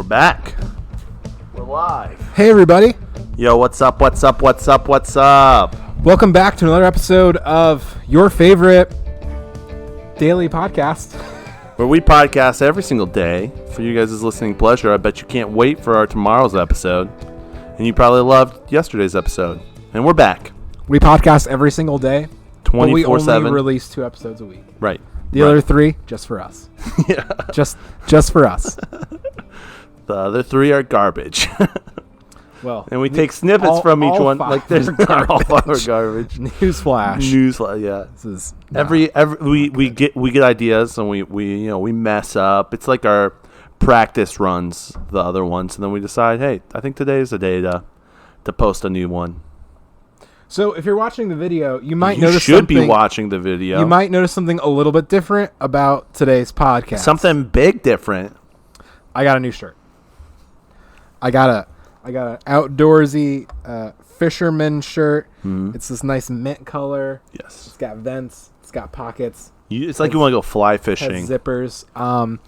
We're back. We're live. Hey, everybody. Yo, what's up? Welcome back to another episode of your favorite daily podcast. Where we podcast every single day for you guys' listening pleasure. I bet you can't wait for our tomorrow's episode. And you probably loved yesterday's episode. And we're back. We podcast every single day. 24/7. But we only release 2 episodes a week. Right. The other 3, just for us. Yeah. Just for us. The other 3 are garbage. Well, and we take snippets from each one. Like there's all 5 are garbage. Newsflash. Yeah. This is every we get ideas and we mess up. It's like our practice runs, the other ones, and then we decide, hey, I think today is the day to post a new one. So if you're watching the video, you might notice something. You should be watching the video. You might notice something a little bit different about today's podcast. Something big different. I got a new shirt. I got an outdoorsy fisherman shirt. Mm-hmm. It's this nice mint color. Yes. It's got vents. It's got pockets. It's like you want to go fly fishing. Has zippers.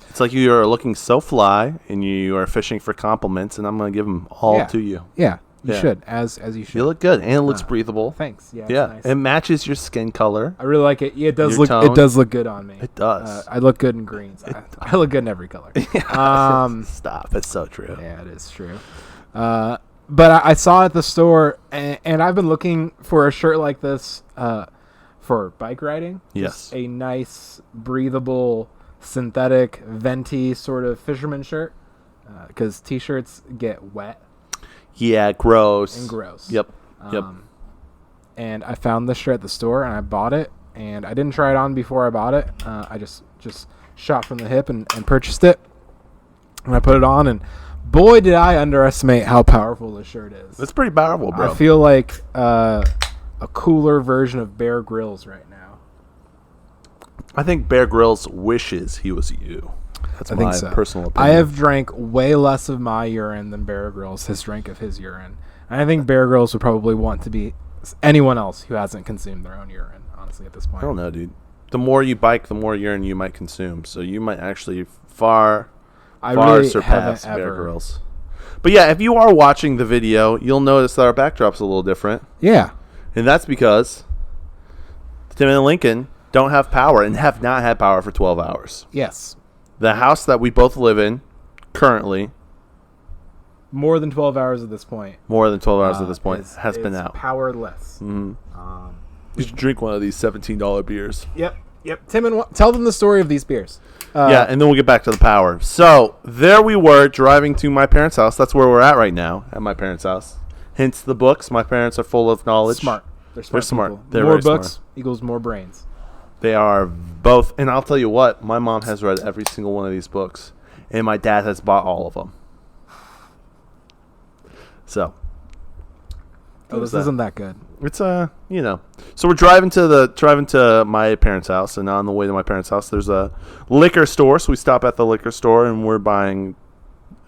It's like you are looking so fly and you are fishing for compliments, and I'm going to give them all to you. Yeah. You should, as you should. You look good, and it looks breathable. Thanks. Yeah. Nice. It matches your skin color. I really like it. Yeah, it does look. Tone. It does look good on me. It does. I look good in greens. I look good in every color. Stop. It's so true. Yeah, it is true. But I saw it at the store, and I've been looking for a shirt like this for bike riding. Yes. Just a nice, breathable, synthetic, venti sort of fisherman shirt, because t-shirts get wet. Yeah, gross. And gross. Yep. And I found this shirt at the store, and I bought it. And I didn't try it on before I bought it. I just shot from the hip and purchased it. And I put it on, and boy, did I underestimate how powerful this shirt is. It's pretty powerful, bro. I feel like a cooler version of Bear Grylls right now. I think Bear Grylls wishes he was you. That's my personal opinion. I have drank way less of my urine than Bear Grylls has drank of his urine. And I think Bear Grylls would probably want to be anyone else who hasn't consumed their own urine, honestly, at this point. I don't know, dude. The more you bike, the more urine you might consume. So you might actually far surpass Bear Grylls. But yeah, if you are watching the video, you'll notice that our backdrop's a little different. Yeah. And that's because Timon and Lincoln don't have power and have not had power for 12 hours. Yes. The house that we both live in currently, more than 12 hours at this point. Has been out. Powerless. Mm-hmm. You should drink one of these $17 beers. Yep. Timon, tell them the story of these beers. And then we'll get back to the power. So there we were driving to my parents' house. That's where we're at right now, at my parents' house. Hence the books. My parents are full of knowledge. Smart. They're smart. They're more very books smart. equals more brains. They are both. And I'll tell you what, my mom has read every single one of these books. And my dad has bought all of them. So. This isn't that good. It's So we're driving to my parents' house, and on the way to my parents' house, there's a liquor store. So we stop at the liquor store, and we're buying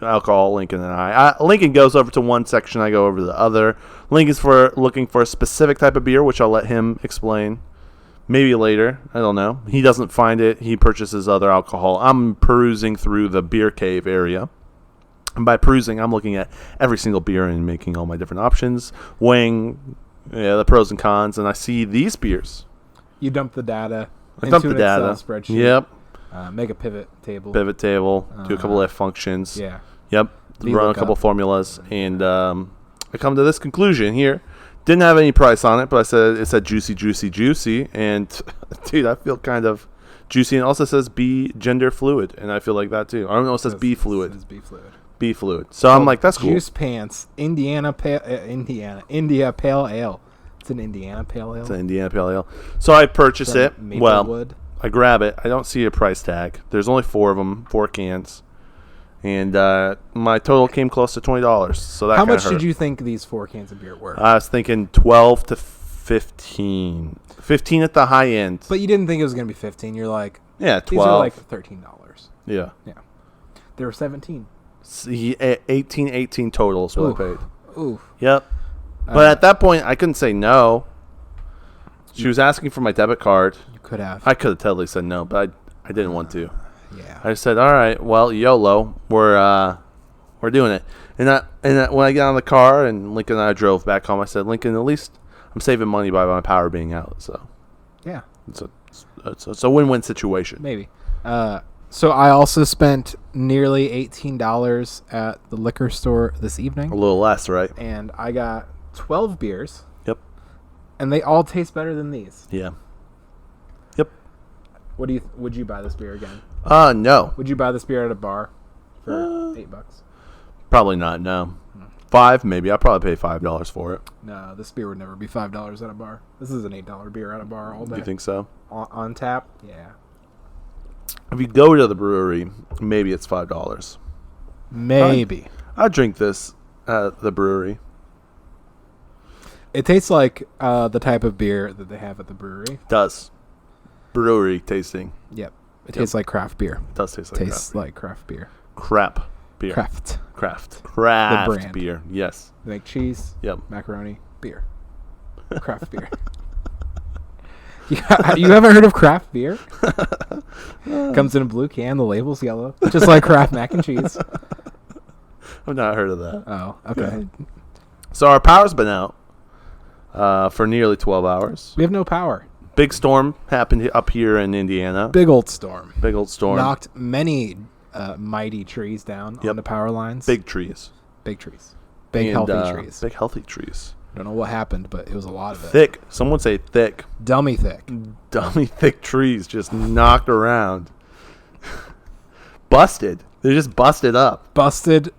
alcohol. Lincoln and I. Lincoln goes over to one section. I go over to the other. Lincoln's looking for a specific type of beer, which I'll let him explain. Maybe later. I don't know. He doesn't find it. He purchases other alcohol. I'm perusing through the beer cave area. And by perusing, I'm looking at every single beer and making all my different options, weighing the pros and cons, and I see these beers. You dump the data into an Excel spreadsheet. Yep. Make a pivot table. Do a couple of functions. Yeah. Yep. Run a couple formulas, and I come to this conclusion here. Didn't have any price on it, but it said juicy, juicy, juicy, and dude, I feel kind of juicy. And it also says B gender fluid, and I feel like that too. I don't know. It says B fluid. It says B fluid. B fluid. So I'm like, that's cool. Juice Pants, India Pale Ale. It's an Indiana Pale Ale. So I purchase it. Maplewood. I grab it. I don't see a price tag. There's only 4 of them, 4 cans. And my total came close to $20. So that How much hurt. did you think these 4 cans of beer were? I was thinking 12 to 15. 15 at the high end. But you didn't think it was going to be 15. You're like, 12. These are like $13. Yeah. They were 17. 18 total is what I paid. Oof. Yep. But at that point, I couldn't say no. She was asking for my debit card. You could have. I could have totally said no, but I didn't want to. Yeah. I said, all right, well, YOLO. We're doing it. And when I got on the car and Lincoln and I drove back home, I said, Lincoln, at least I'm saving money by my power being out. So Yeah. it's a win-win situation. Maybe. So I also spent nearly $18 at the liquor store this evening. A little less, right? And I got 12 beers. Yep. And they all taste better than these. Yeah. Yep. Would you buy this beer again? No. Would you buy this beer at a bar for $8? Probably not, no. $5, maybe. I'll probably pay $5 for it. No, this beer would never be $5 at a bar. This is an $8 beer at a bar all day. Do you think so? On tap? Yeah. If you go to the brewery, maybe it's $5. Maybe. I'd drink this at the brewery. It tastes like the type of beer that they have at the brewery. It does. Brewery tasting. Yep. It tastes like craft beer. It does taste like Tastes like craft beer. crap beer. Craft. Craft brand. beer. Yes. They make cheese, Yep. macaroni, beer. Craft beer. You haven't heard of craft beer? Comes in a blue can. The label's yellow. Just like Kraft mac and cheese. I've not heard of that. Oh, okay. So our power's been out for nearly 12 hours. We have no power. Big storm happened up here in Indiana. Big old storm. Big old storm. Knocked many mighty trees down on the power lines. Big trees. Big trees. Big healthy trees. Big healthy trees. Don't know what happened, but it was a lot of it. Thick. Some would say thick. Dummy thick. Dummy thick trees just knocked around. Busted. They just busted up. Busted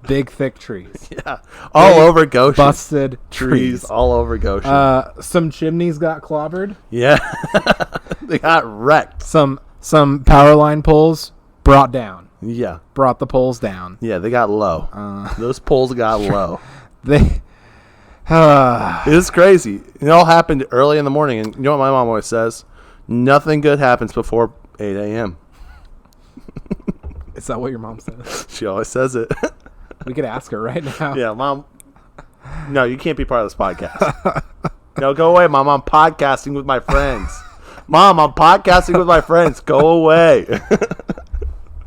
big thick trees. Yeah. All over Goshen. Busted trees. All over Goshen. Some chimneys got clobbered. Yeah. They got wrecked. Some power line poles brought down. Yeah. Brought the poles down. Yeah, they got low. Those poles got low. They It was crazy. It all happened early in the morning. And you know what my mom always says? Nothing good happens before 8 a.m. Is that what your mom says? She always says it. We could ask her right now. Yeah, Mom. No, you can't be part of this podcast. No, go away, Mom. I'm podcasting with my friends. Mom, I'm podcasting with my friends. Go away.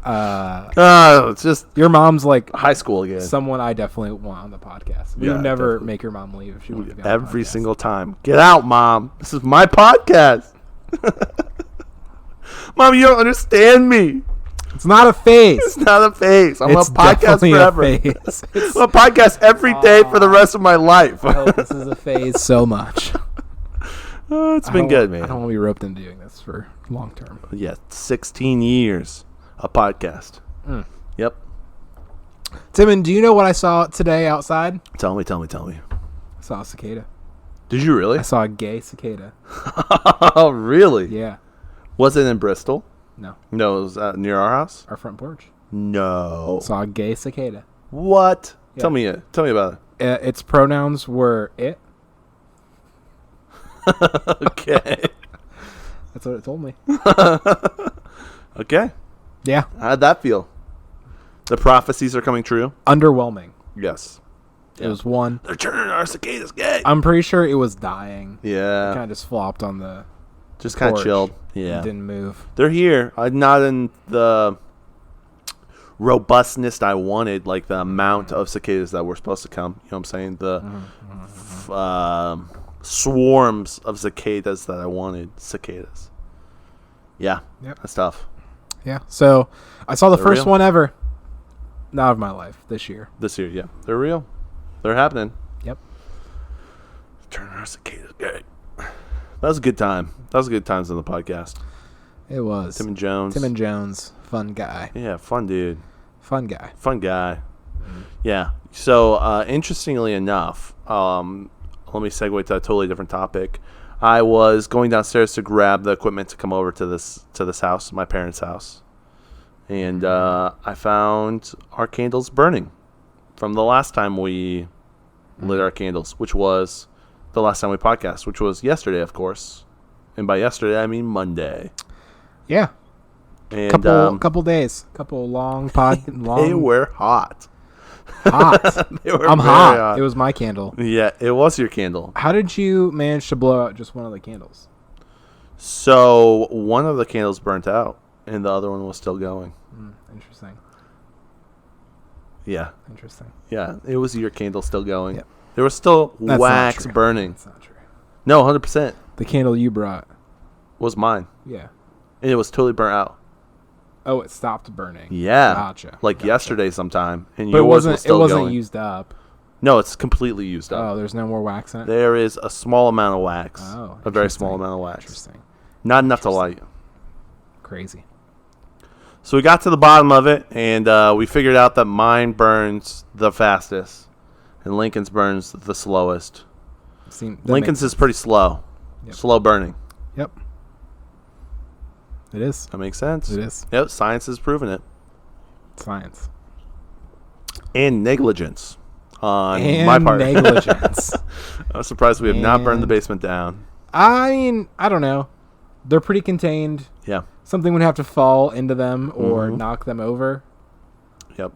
It's just your mom's like high school again. Someone I definitely want on the podcast. We would never make your mom leave if she wanted to be on every the podcast. single time. Get out, Mom. This is my podcast. Mom, you don't understand me. It's not a phase. It's not a phase. I'm It's a podcast definitely forever. a phase. I'm a podcast every day for the rest of my life. I hope this is a phase so much. It's been good, man. I don't want to be roped into doing this for long term. Yeah, 16 years a podcast. Yep. Timon, do you know what I saw today outside? Tell me. I saw a cicada. Did you really? I saw a gay cicada. Oh, really? Yeah. Was it in Bristol? No. No, it was near our house? Our front porch. No. Saw a gay cicada. What? Yeah. Tell me about it. Its pronouns were it. Okay. That's what it told me. Okay. Yeah. How'd that feel? The prophecies are coming true? Underwhelming. Yes. It was one. They're turning our cicadas gay. I'm pretty sure it was dying. Yeah. It kind of just flopped on the Just kind of porch. chilled. It Yeah. didn't move. They're here. Not in the robustness I wanted, like the amount of cicadas that were supposed to come. You know what I'm saying? The swarms of cicadas that I wanted. Cicadas. Yeah. Yep. That's tough. Yeah. So I saw the They're first real? one ever. Not of my life this year. This year, yeah. They're real. They're happening. Yep. Turn our cicadas gay. That was a good time. That was good times on the podcast. It was. Timon Jones. Timon Jones. Fun guy. Yeah, fun dude. Fun guy. Fun guy. Yeah. So, interestingly enough, let me segue to a totally different topic. I was going downstairs to grab the equipment to come over to this house, my parents' house, and I found our candles burning from the last time we lit our candles, which was the last time we podcast, which was yesterday, of course. And by yesterday, I mean Monday. Yeah. And Couple days. Couple long they were hot. hot. They were I'm very hot. It was my candle. Yeah, it was your candle. How did you manage to blow out just one of the candles? So one of the candles burnt out, and the other one was still going. Interesting. Yeah. Interesting. Yeah. It was your candle still going. Yep. There was still That's wax not true. burning. That's not true. No, 100% The candle you brought. was mine. Yeah. And it was totally burnt out. Oh, it stopped burning. Yeah. Gotcha. Like Gotcha. yesterday sometime. And But yours was still it wasn't going. used up. No, it's completely used up. Oh, there's no more wax in it? There is a small amount of wax. Oh, A very interesting. small amount of wax. Interesting. Not enough to light. Crazy. So we got to the bottom of it, and we figured out that mine burns the fastest, and Lincoln's burns the slowest. Lincoln's is pretty slow. Yep. Slow burning. Yep. It is. That makes sense. It is. Yep, science has proven it. Science. And negligence on And my part. negligence. I'm surprised we have not burned the And- basement down. I mean, I don't know. They're pretty contained. Yeah. Something would have to fall into them or Mhm. knock them over. Yep.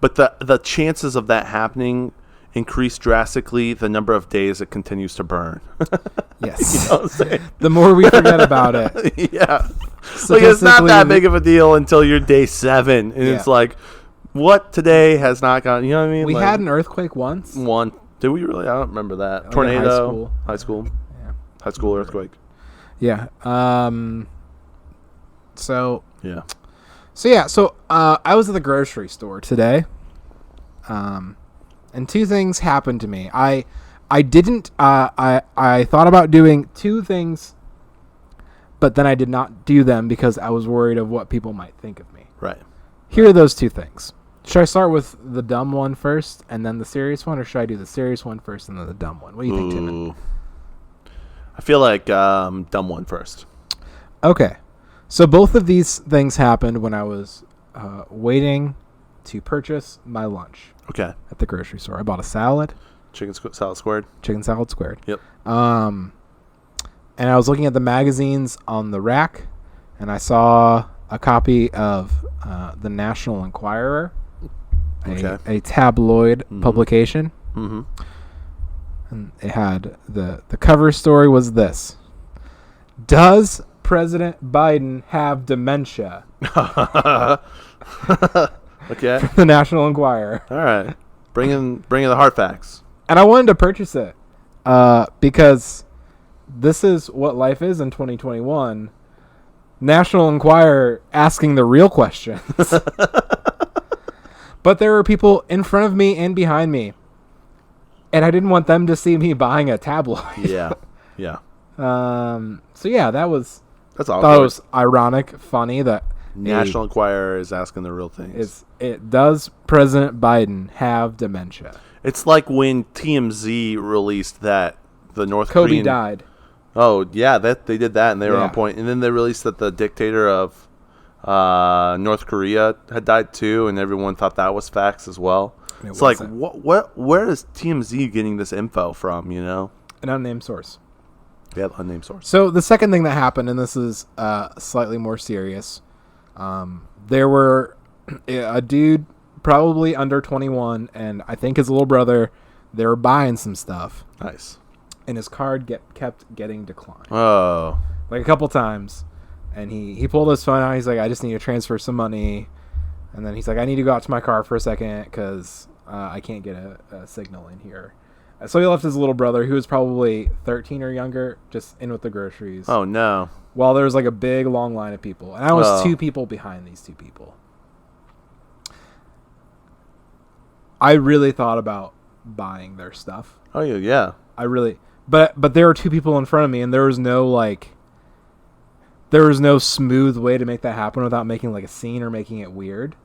But the chances of that happening increase drastically the number of days it continues to burn. Yes. You know what I'm saying? The more we forget about it. Yeah. Like, it's not that big of a deal until you're day 7. And it's Yeah. like, what today has not gone, you know what I mean? We Like, had an earthquake once. one. Did we really? I don't remember that. Like in Tornado. high High school. Yeah. High school earthquake. Yeah. So Yeah. I was at the grocery store today. And two things happened to me. I thought about doing two things, but then I did not do them because I was worried of what people might think of me. Right. Here are those two things. Should I start with the dumb one first and then the serious one, or should I do the serious one first and then the dumb one? What do you think, Timon? Ooh. I feel like dumb one first. Okay. So both of these things happened when I was waiting to purchase my lunch Okay. at the grocery store. I bought a salad, Salad squared. chicken salad squared. Yep. And I was looking at the magazines on the rack, and I saw a copy of the National Enquirer, a tabloid publication. Mm-hmm. And it had the cover story was this: Does President Biden have dementia? Okay. The National Enquirer. All right. Bring in the hard facts. And I wanted to purchase it because this is what life is in 2021. National Enquirer asking the real questions. But there were people in front of me and behind me, and I didn't want them to see me buying a tabloid. Yeah. Yeah. So yeah, that's awkward. thought it was ironic, funny that National Enquirer is asking the real things. Does President Biden have dementia? It's like when TMZ released that the North Kobe Korean died. Oh yeah, that they did that and they were Yeah. on point. And then they released that the dictator of North Korea had died too, and everyone thought that was facts as well. It's like where is TMZ getting this info from? You know, An unnamed source. yeah, unnamed source. So the second thing that happened, and this is slightly more serious, there were a dude probably under 21, and I think his little brother. They were buying some stuff, Nice. and his card kept getting declined, Oh, like a couple times. And he pulled his phone out. He's like, I just need to transfer some money. And then he's like, I need to go out to my car for a second because I can't get a signal in here. So he left his little brother, who was probably 13 or younger, just in with the groceries. oh no. While there was like a big long line of people. And I was Oh. two people behind these two people. I really thought about buying their stuff. Oh yeah. I really, but there were two people in front of me, and there was no smooth way to make that happen without making like a scene or making it weird.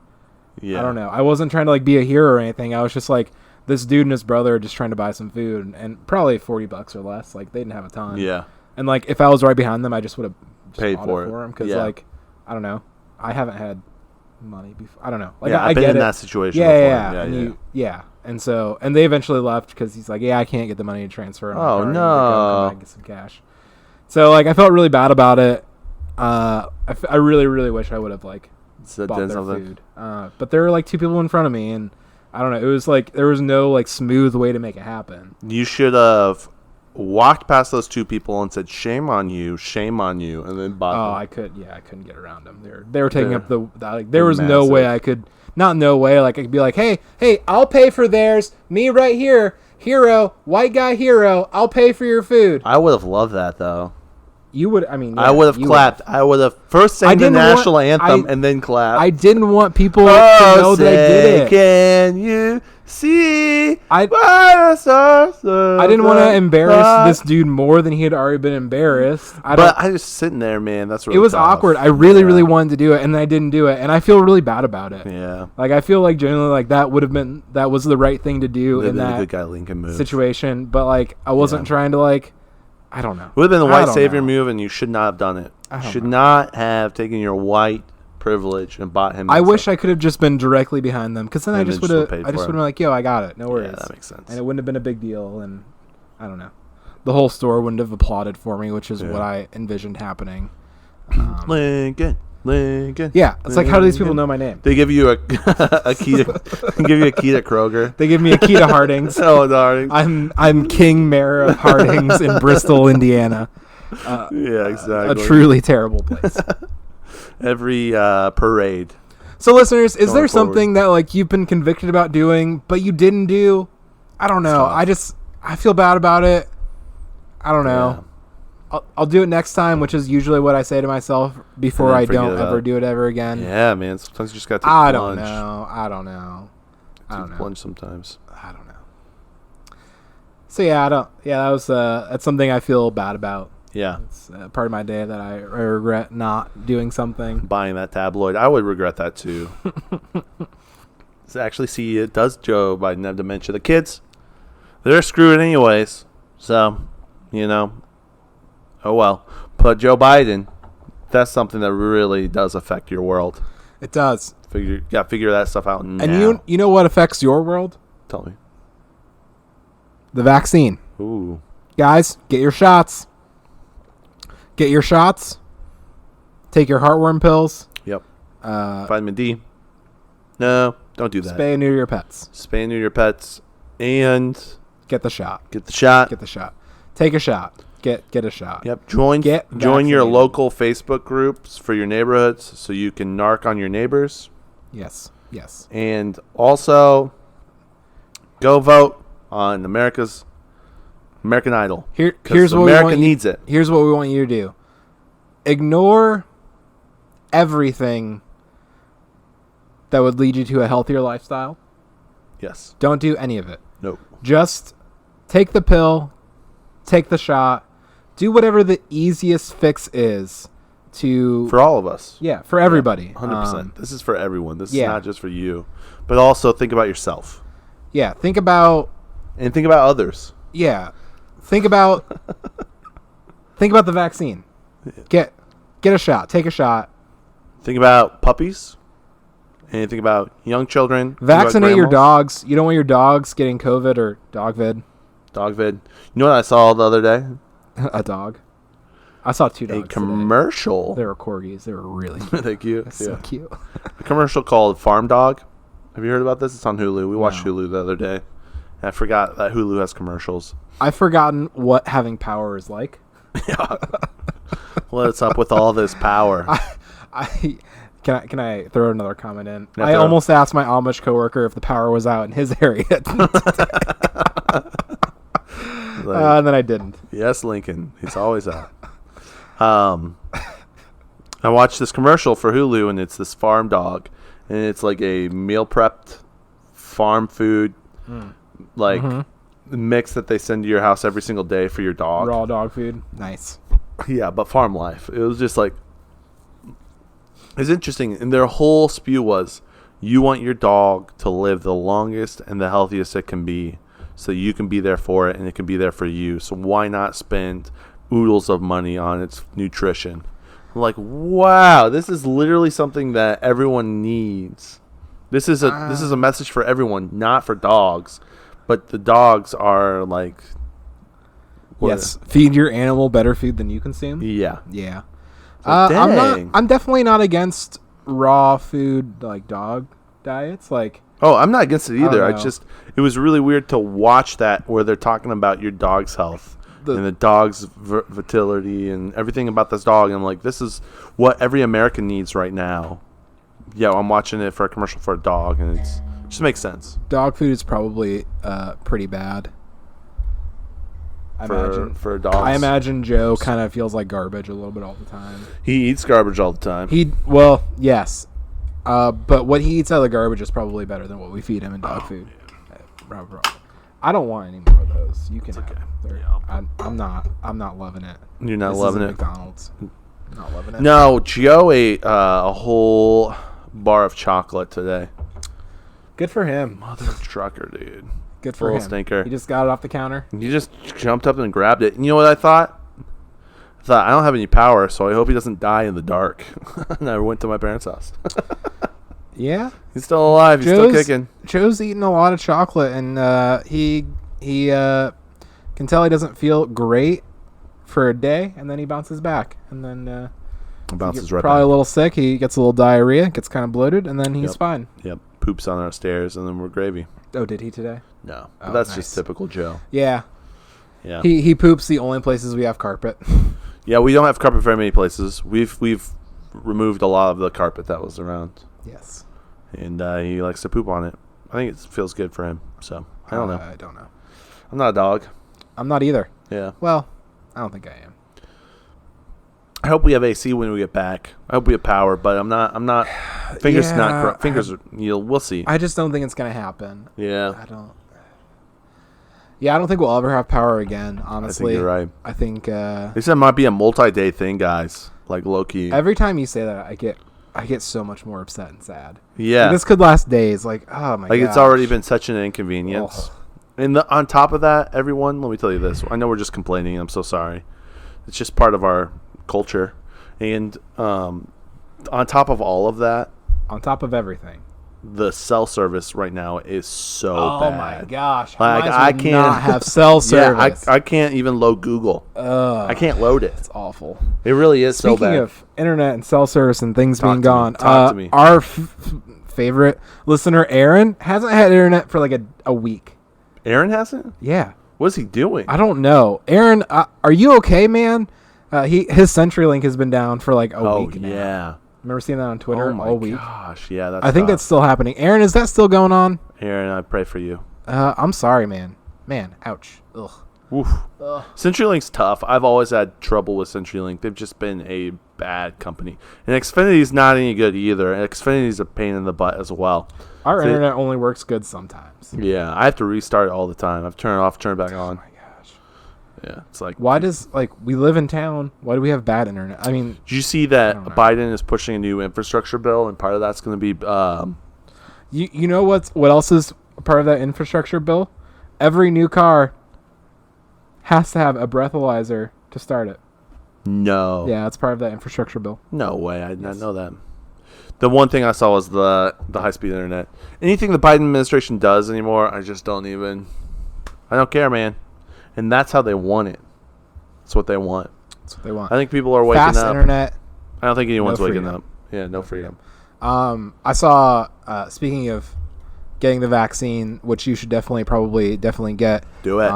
Yeah. I don't know. I wasn't trying to like be a hero or anything. I was just like this dude and his brother are just trying to buy some food, and probably $40 or less. Like they didn't have a ton. Yeah. And like if I was right behind them, I just would have Paid for it. them because Yeah. like I don't know. I haven't had money before. I don't know. Like Yeah, I I've been get in it. that situation Yeah, before. and and so they eventually left because he's like, yeah, I can't get the money to transfer. on my Oh, card. I need to go no. come back and get some cash. So like I felt really bad about it. I really, really wish I would have like So bought did their something. food. But there were like two people in front of me, and I don't know. It was like there was no like smooth way to make it happen. You should have walked past those two people and said, shame on you, and then bought them. I couldn't get around them. They were taking up the like. There They're was no way I could. Not no way. Like I could be like, hey, I'll pay for theirs. Me right here, hero, white guy hero. I'll pay for your food. I would have loved that though. You would. I mean, I would have clapped. I would have first sang the national anthem and then clapped. I didn't want people to know that I did it. Can you see? I didn't want to embarrass this dude more than he had already been embarrassed. I just sitting there, man. That's really it was tough. awkward. I really wanted to do it, and then I didn't do it, and I feel really bad about it. Yeah. Like I feel like genuinely like that was the right thing to do in that good guy Lincoln move. situation, but like I wasn't trying to like. I don't know. It would have been the white savior move, and you should not have done it. You should not have taken your white privilege and bought him. I wish I could have just been directly behind them, because then I just would have been like, yo, I got it. No worries. Yeah, that makes sense. And it wouldn't have been a big deal, and I don't know. The whole store wouldn't have applauded for me, which is what I envisioned happening. Lincoln. Yeah, it's like, how do these people know my name? They give you a key to Kroger. They give me a key to Harding's. Oh, Harding's. I'm King Mayor of Harding's in Bristol, Indiana. Yeah, exactly. A truly terrible place. Every parade. So, listeners, is there something that like you've been convicted about doing, but you didn't do? I don't know. I feel bad about it. I don't know. Yeah. I'll do it next time, which is usually what I say to myself before I don't ever do it ever again. Yeah, man. Sometimes you just got to take the plunge. I don't know. Plunge sometimes. I don't know. So that's something I feel bad about. Yeah. It's part of my day that I regret not doing something. Buying that tabloid. I would regret that too. Actually, see, it does Joe Biden have dementia. The kids, they're screwed anyways. So, oh well. But Joe Biden, that's something that really does affect your world. It does. You got to figure that stuff out now. And you know what affects your world? Tell me. The vaccine. Ooh. Guys, get your shots. Get your shots. Take your heartworm pills. Yep. Vitamin D. No, don't do that. Spay and neuter your pets. Spay and neuter your pets. And get the shot. Get the shot. Get the shot. Take a shot. Get a shot. Yep. Join your local Facebook groups for your neighborhoods so you can narc on your neighbors. Yes. And also go vote on American Idol. Here's what America needs it. Here's what we want you to do. Ignore everything that would lead you to a healthier lifestyle. Yes. Don't do any of it. Nope. Just take the pill, take the shot, do whatever the easiest fix is for all of us. Yeah, for everybody. 100%. This is for everyone. This is not just for you. But also think about yourself. Yeah, think about others. Yeah. Think about the vaccine. Get a shot. Take a shot. Think about puppies. And think about young children. Vaccinate your dogs. You don't want your dogs getting COVID or dogvid. Dogvid. You know what I saw the other day? A dog. I saw 2 dogs. A commercial. Today. They were corgis. They were really cute. Cute. So cute. A commercial called Farm Dog. Have you heard about this? It's on Hulu. We watched Hulu the other day. And I forgot that Hulu has commercials. I've forgotten what having power is like. Yeah. What's up with all this power? Can I throw another comment in? I almost asked my Amish coworker if the power was out in his area. And then I didn't. Yes, Lincoln. He's always out. I watched this commercial for Hulu, and it's this farm dog, and it's like a meal prepped farm food, mix that they send to your house every single day for your dog. Raw dog food. Nice. Yeah, but farm life. It was just like, it's interesting, and their whole spew was, you want your dog to live the longest and the healthiest it can be, so you can be there for it and it can be there for you. So why not spend oodles of money on its nutrition? I'm like, wow, this is literally something that everyone needs. This is a message for everyone, not for dogs, but the dogs are like, yes, feed your animal better food than you consume. Yeah. I'm definitely not against raw food like dog diets. Like, I'm not against it either. It was really weird to watch that where they're talking about your dog's health and the dog's vitality and everything about this dog. And I'm like, this is what every American needs right now. Yeah, I'm watching it for a commercial for a dog, and it just makes sense. Dog food is probably pretty bad. For dogs. I imagine Joe kind of feels like garbage a little bit all the time. He eats garbage all the time. Yes. But what he eats out of the garbage is probably better than what we feed him in dog food. I don't want any more of those. You can. Okay. I'm not loving it. You're not This loving isn't it. McDonald's. Not loving it. No, Joe ate a whole bar of chocolate today. Good for him. Mother trucker, dude. Good for Little him. stinker. He just got it off the counter. He just jumped up and grabbed it. And you know what I thought? I don't have any power, so I hope he doesn't die in the dark. And I went to my parents' house. Yeah. He's still alive. He's still kicking. Joe's eating a lot of chocolate, and he can tell he doesn't feel great for a day, and then he bounces back, and then Bounces right probably back. a little sick. He gets a little diarrhea, gets kind of bloated, and then he's fine. Yep. Poops on our stairs, and then we're gravy. Oh, did he today? No. Oh, That's nice. just typical Joe. Yeah. Yeah. He poops the only places we have carpet. Yeah, we don't have carpet very many places. We've removed a lot of the carpet that was around. Yes. And he likes to poop on it. I think it feels good for him. So, I don't know. I don't know. I'm not a dog. I'm not either. Yeah. Well, I don't think I am. I hope we have AC when we get back. I hope we have power, but I'm not. Fingers we'll see. I just don't think it's gonna happen. Yeah. I don't. Yeah, I don't think we'll ever have power again. Honestly, I think you're right. I think They said it might be a multi-day thing, guys. Like low key. every time you say that, I get so much more upset and sad. Yeah. Like, this could last days. Like, oh my god. Like it's already been such an inconvenience. And on top of that, everyone, let me tell you this. I know we're just complaining. I'm so sorry. It's just part of our culture. And on top of all of that, on top of everything, the cell service right now is so bad. Oh my gosh! Like I can't not have cell service. Yeah, I can't even load Google. I can't load it. It's awful. It really is so bad. Speaking of internet and cell service and things being gone, Talk to me. Our favorite listener, Aaron, hasn't had internet for like a week. Aaron hasn't? Yeah. What is he doing? I don't know. Aaron, are you okay, man? His CenturyLink has been down for like a week now. Yeah. Remember seeing that on Twitter Oh all week? my gosh, yeah, that's I think that's still happening. Aaron, is that still going on? Aaron, I pray for you. I'm sorry, man. Man, ouch. Ugh. Oof. CenturyLink's tough. I've always had trouble with CenturyLink. They've just been a bad company. And Xfinity's not any good either. Xfinity's a pain in the butt as well. Our internet only works good sometimes. Yeah, I have to restart it all the time. I've turned it off, turn it back on. Oh my gosh. Yeah, it's like... Why does, we live in town. Why do we have bad internet? I mean... Did you see that Biden is pushing a new infrastructure bill, and part of that's going to be... You know what else is part of that infrastructure bill? Every new car has to have a breathalyzer to start it. No. Yeah, it's part of that infrastructure bill. No way. I did not know that. The one thing I saw was the high-speed internet. Anything the Biden administration does anymore, I just don't even... I don't care, man. And that's how they want it. That's what they want. That's what they want. I think people are waking up. Fast internet. I don't think anyone's waking freedom. up. Yeah, no freedom. I saw, speaking of getting the vaccine, which you should probably get. Do it.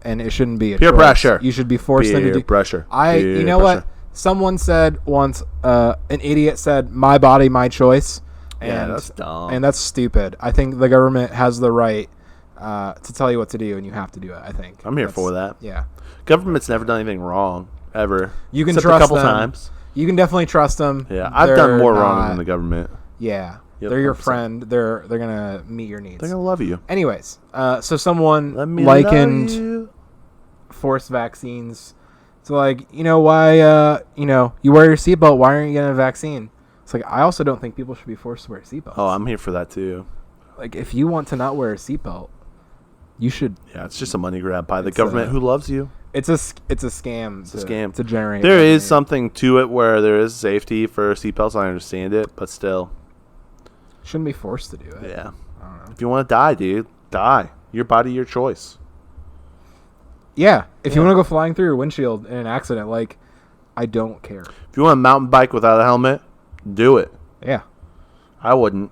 And it shouldn't be a Peer choice. pressure. You should be forced into Peer pressure. You know what? Someone said once, an idiot said, "My body, my choice." And, yeah, that's dumb. And that's stupid. I think the government has the right to tell you what to do, and you have to do it. I think I'm here for that. Yeah. Government's never done anything wrong ever. You can Except trust a couple them. times. You can definitely trust them. Yeah, I've done more wrong than the government. Yeah, Yep, they're your 100%. friend. They're gonna meet your needs. They're gonna love you. Anyways, so someone Let me likened love you. forced vaccines to why you wear your seatbelt. Why aren't you getting a vaccine? It's like I also don't think people should be forced to wear seatbelts. Oh, I'm here for that too. Like if you want to not wear a seatbelt, you should. Yeah, it's just a money grab by the government who loves you. It's a scam. It's a scam to generate. There money. is something to it where there is safety for seatbelts. I understand it, but still, shouldn't be forced to do it. yeah. I don't know. If you want to die, dude, die. Your body, your choice. Yeah, if you want to go flying through your windshield in an accident, I don't care. If you want a mountain bike without a helmet, do it. Yeah. I wouldn't.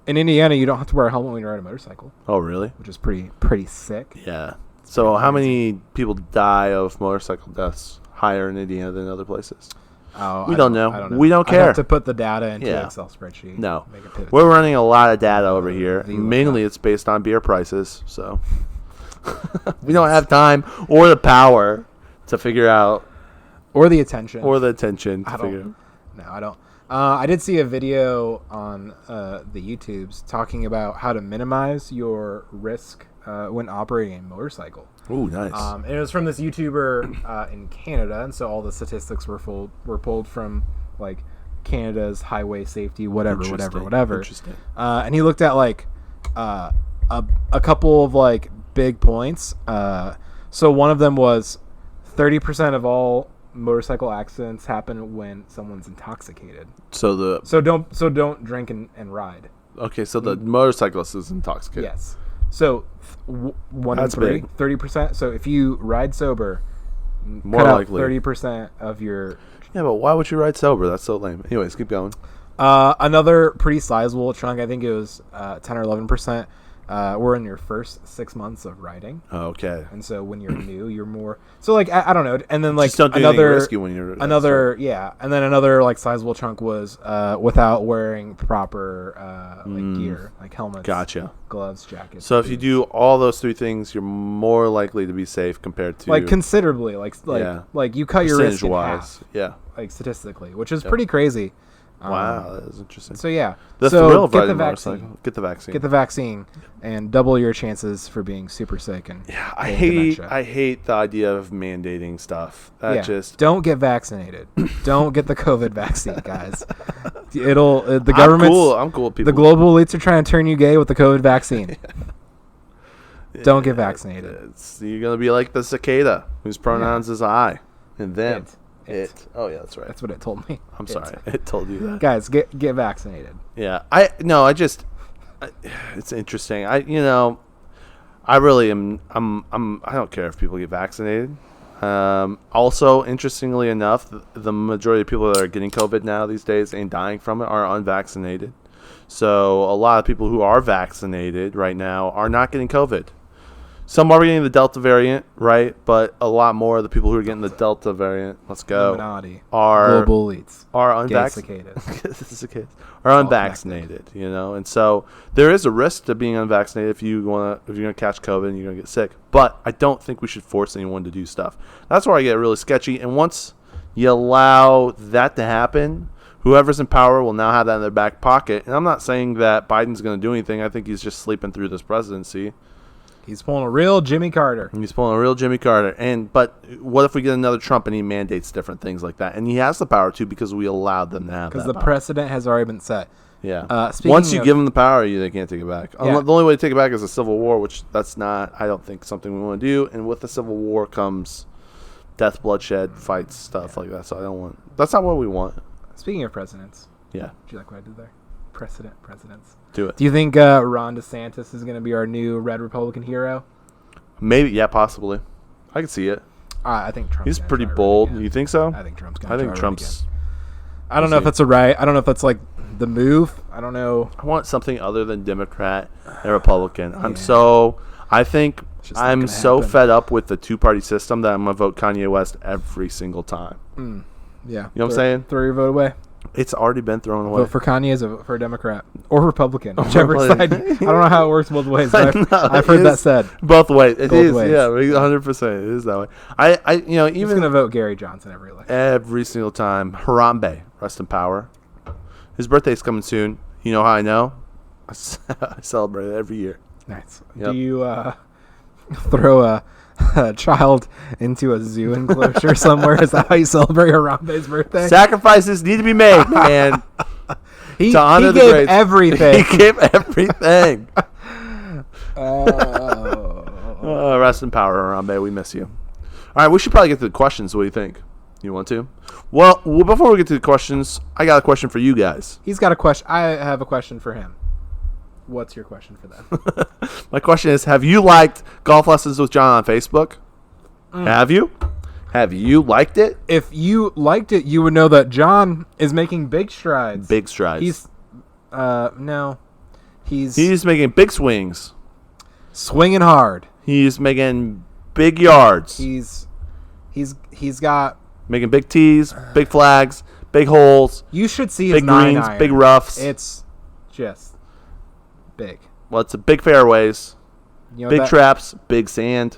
In Indiana, you don't have to wear a helmet when you ride a motorcycle, Oh, really? which is pretty sick. Yeah. So how many people die of motorcycle deaths higher in Indiana than other places? Oh, We don't know. I don't know. We don't I care. have to put the data into Yeah. an Excel spreadsheet. No. Make a pivot. We're running a lot of data over here. The Mainly lookup. it's based on beer prices. So we don't have time or the power to figure out, Or the attention. or the attention to I figure out. don't. No, I don't. I did see a video on the YouTubes talking about how to minimize your risk when operating a motorcycle. Ooh, nice. And it was from this YouTuber in Canada, and so all the statistics were pulled from like Canada's highway safety, whatever. Interesting. And he looked at like a couple of like big points. So one of them was 30% of all motorcycle accidents happen when someone's intoxicated. So don't drink and ride. the motorcyclist is intoxicated. Yes. So one in That's three, big. 30%. So if you ride sober, More cut out likely. 30% of your. Yeah, but why would you ride sober? That's so lame. Anyways, keep going. Another pretty sizable chunk, I think it was 10 or 11%, were in your first 6 months of riding. Okay. And so when you're new, you're more. So like I don't know, and then like Just don't do anything risky when you're and then another like sizable chunk was without wearing proper gear, like helmets, Gotcha. gloves, jackets. So if you boots. do all those three things, you're more likely to be safe compared to like considerably, Yeah. like you cut your risk in percentage-wise. half, Yeah. like statistically, which is pretty crazy. Wow, that is interesting. So yeah, The so thrill of get riding the a vaccine. motorcycle. Get the vaccine. Get the vaccine and double your chances for being super sick and Yeah, getting dementia. I hate the idea of mandating stuff. That just don't get vaccinated. Don't get the COVID vaccine, guys. It'll the government. I'm cool with people. The global elites are trying to turn you gay with the COVID vaccine. Don't get vaccinated. You're gonna be like the cicada, whose pronouns is I and them. It. Oh yeah, that's right. That's what it told me. I'm sorry, it told you that. Guys, get vaccinated. Yeah, it's interesting. I really am. I don't care if people get vaccinated. Also, interestingly enough, the majority of people that are getting COVID now these days and dying from it are unvaccinated. So a lot of people who are vaccinated right now are not getting COVID. Some are getting the Delta variant, right? But a lot more of the people who are getting the Delta variant, let's go, Illuminati. are Global elites. unvaccinated. Gay-cicated. Are unvaccinated, and so there is a risk to being unvaccinated if you're gonna catch COVID and you're gonna get sick. But I don't think we should force anyone to do stuff. That's where I get really sketchy. And once you allow that to happen, whoever's in power will now have that in their back pocket. And I'm not saying that Biden's gonna do anything. I think he's just sleeping through this presidency. He's pulling a real Jimmy Carter. He's pulling a real Jimmy Carter. But what if we get another Trump and he mandates different things like that? And he has the power to because we allowed them to have that Because the power. precedent has already been set. Yeah. Speaking Once you of- give them the power, they can't take it back. Yeah. The only way to take it back is a civil war, which that's not, I don't think, something we want to do. And with the civil war comes death, bloodshed, fights, stuff like that. So that's not what we want. Speaking of presidents, Yeah. do you like what I did there? Presidents. Do it. Do you think Ron DeSantis is going to be our new red Republican hero? Maybe. Yeah, possibly. I can see it. I think Trump's He's gonna pretty try to bold. run again. You think so? I think Trump's going I to think Trump's. I don't know if that's I don't know if that's like the move. I don't know. I want something other than Democrat and Republican. Yeah. I think It's just not I'm gonna so happen. fed up with the two-party system that I'm going to vote Kanye West every single time. Yeah. You know what I'm saying? Throw your vote away. It's already been thrown away. Vote for Kanye as a vote for a Democrat or Republican, whichever Republican. side. I don't know how it works both ways. I But know, I've it heard that is said. Both ways. It Both is. ways. Yeah, 100%. It is that way. I I'm just even gonna vote Gary Johnson every election. every single time. Harambe, rest in power. His birthday's coming soon. You know how I know? I celebrate it every year. Nice. Yep. Do you throw a child into a zoo enclosure somewhere? Is that how you celebrate Harambe's birthday? Sacrifices need to be made, man. He to honor the gave greats. everything. He gave everything. Oh. Rest in power, Harambe. We miss you. All right, we should probably get to the questions. What do you think? You want to? Well, before we get to the questions, I got a question for you guys. He's got a question. I have a question for him. What's your question for them? My question is, have you liked Golf Lessons with John on Facebook? Have you? Have you liked it? If you liked it, you would know that John is making big strides. Big strides. He's no. He's He's making big swings. swinging hard. He's making big yards. He's got. Making big tees, big flags, big holes. You should see big his 9 greens, iron. big roughs. It's just big. Well, it's a big fairways, You know big that- traps, big sand,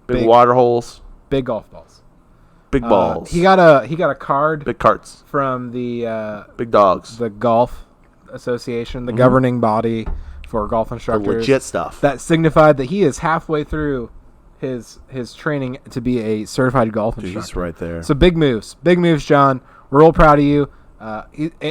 big Big- water holes, big golf balls. big balls. He got a card big carts, from the big dogs. the golf association, the governing body for golf The instructors. legit stuff. That signified that he is halfway through his training to be a certified golf Dude, instructor. he's right there. So big moves, John. We're all proud of you.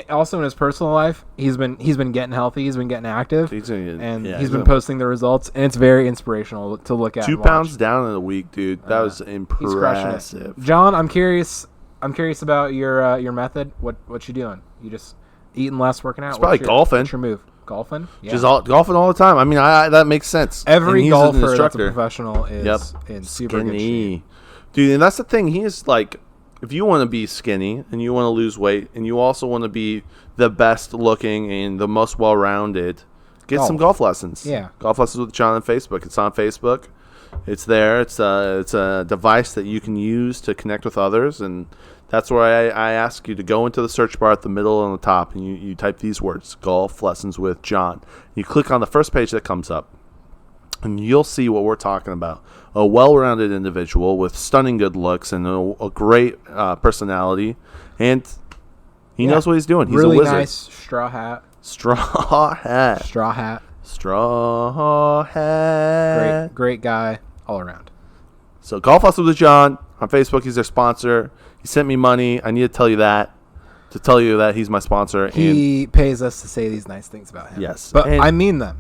Also in his personal life, he's been getting healthy, he's been getting active, He's been posting the results, and it's very inspirational to look at. 2 and pounds watch. down in a week, dude. That was He's crushing impressive. it. John, I'm curious about your method. What you doing? You just eating less, working out? It's probably What's golfing. What's your move? Golfing? Yeah. Just golfing all the time. I mean, I that makes sense. Every And he's an golfer that's a instructor. professional is in super good shape. Skinny. Dude, and that's the thing. He is like, if you want to be skinny and you want to lose weight and you also want to be the best looking and the most well-rounded, get some golf lessons. Yeah. Golf lessons with John on Facebook. It's on Facebook. It's there. It's a device that you can use to connect with others, and that's where I ask you to go into the search bar at the middle and the top, and you type these words, golf lessons with John. You click on the first page that comes up, and you'll see what we're talking about. A well-rounded individual with stunning good looks and a great personality, and he knows what he's doing. He's really a wizard. nice straw hat. Straw hat. Straw hat. Straw hat. Great guy all around. So Golf Lessons with John on Facebook. He's their sponsor. He sent me money. I need to tell you that. To tell you that he's my sponsor. He pays us to say these nice things about him. Yes. But And- I mean them.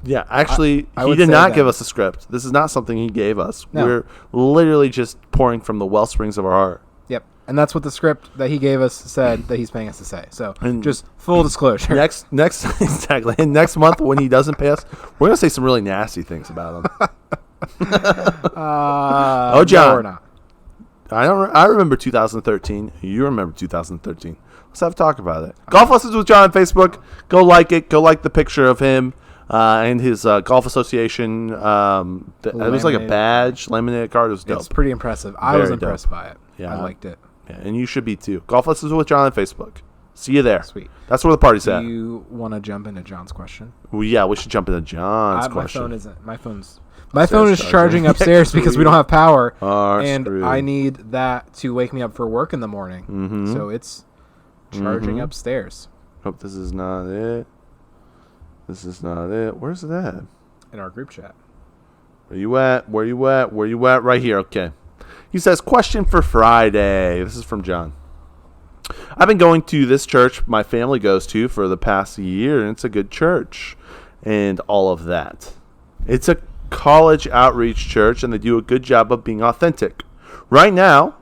Yeah, actually, I he would did say not that. give us a script. This is not something he gave us. No. We're literally just pouring from the well springs of our heart. Yep. And that's what the script that he gave us said that he's paying us to say. So And just full disclosure. Next, exactly. And next month when he doesn't pay us, we're gonna say some really nasty things about him. Oh, John. No, we're not. I remember 2013. You remember 2013. Let's have a talk about it. Golf Lessons with John on Facebook. Go like it. Go like the picture of him and his golf association. It was like a Laminated. badge, laminated card. It was dope. It's pretty impressive. I was Very impressed dope. by it. Yeah. I liked it. Yeah, and you should be too. Golf Lessons with John on Facebook. See you there. Sweet. That's where the party's at. Do you want to jump into John's question? Well, yeah, we should jump into John's My question. phone isn't. My phone is charging charging. upstairs because we don't have power, Are and screwed. I need that to wake me up for work in the morning. Mhm. So it's charging Mhm. upstairs Hope this is not it. This is not it. Where's it at? in our group chat. Where you at? Where you at? Where you at? Right here. Okay. He says, question for Friday. This is from John. I've been going to this church my family goes to for the past year, and it's a good church and all of that. It's a college outreach church, and they do a good job of being authentic. Right now,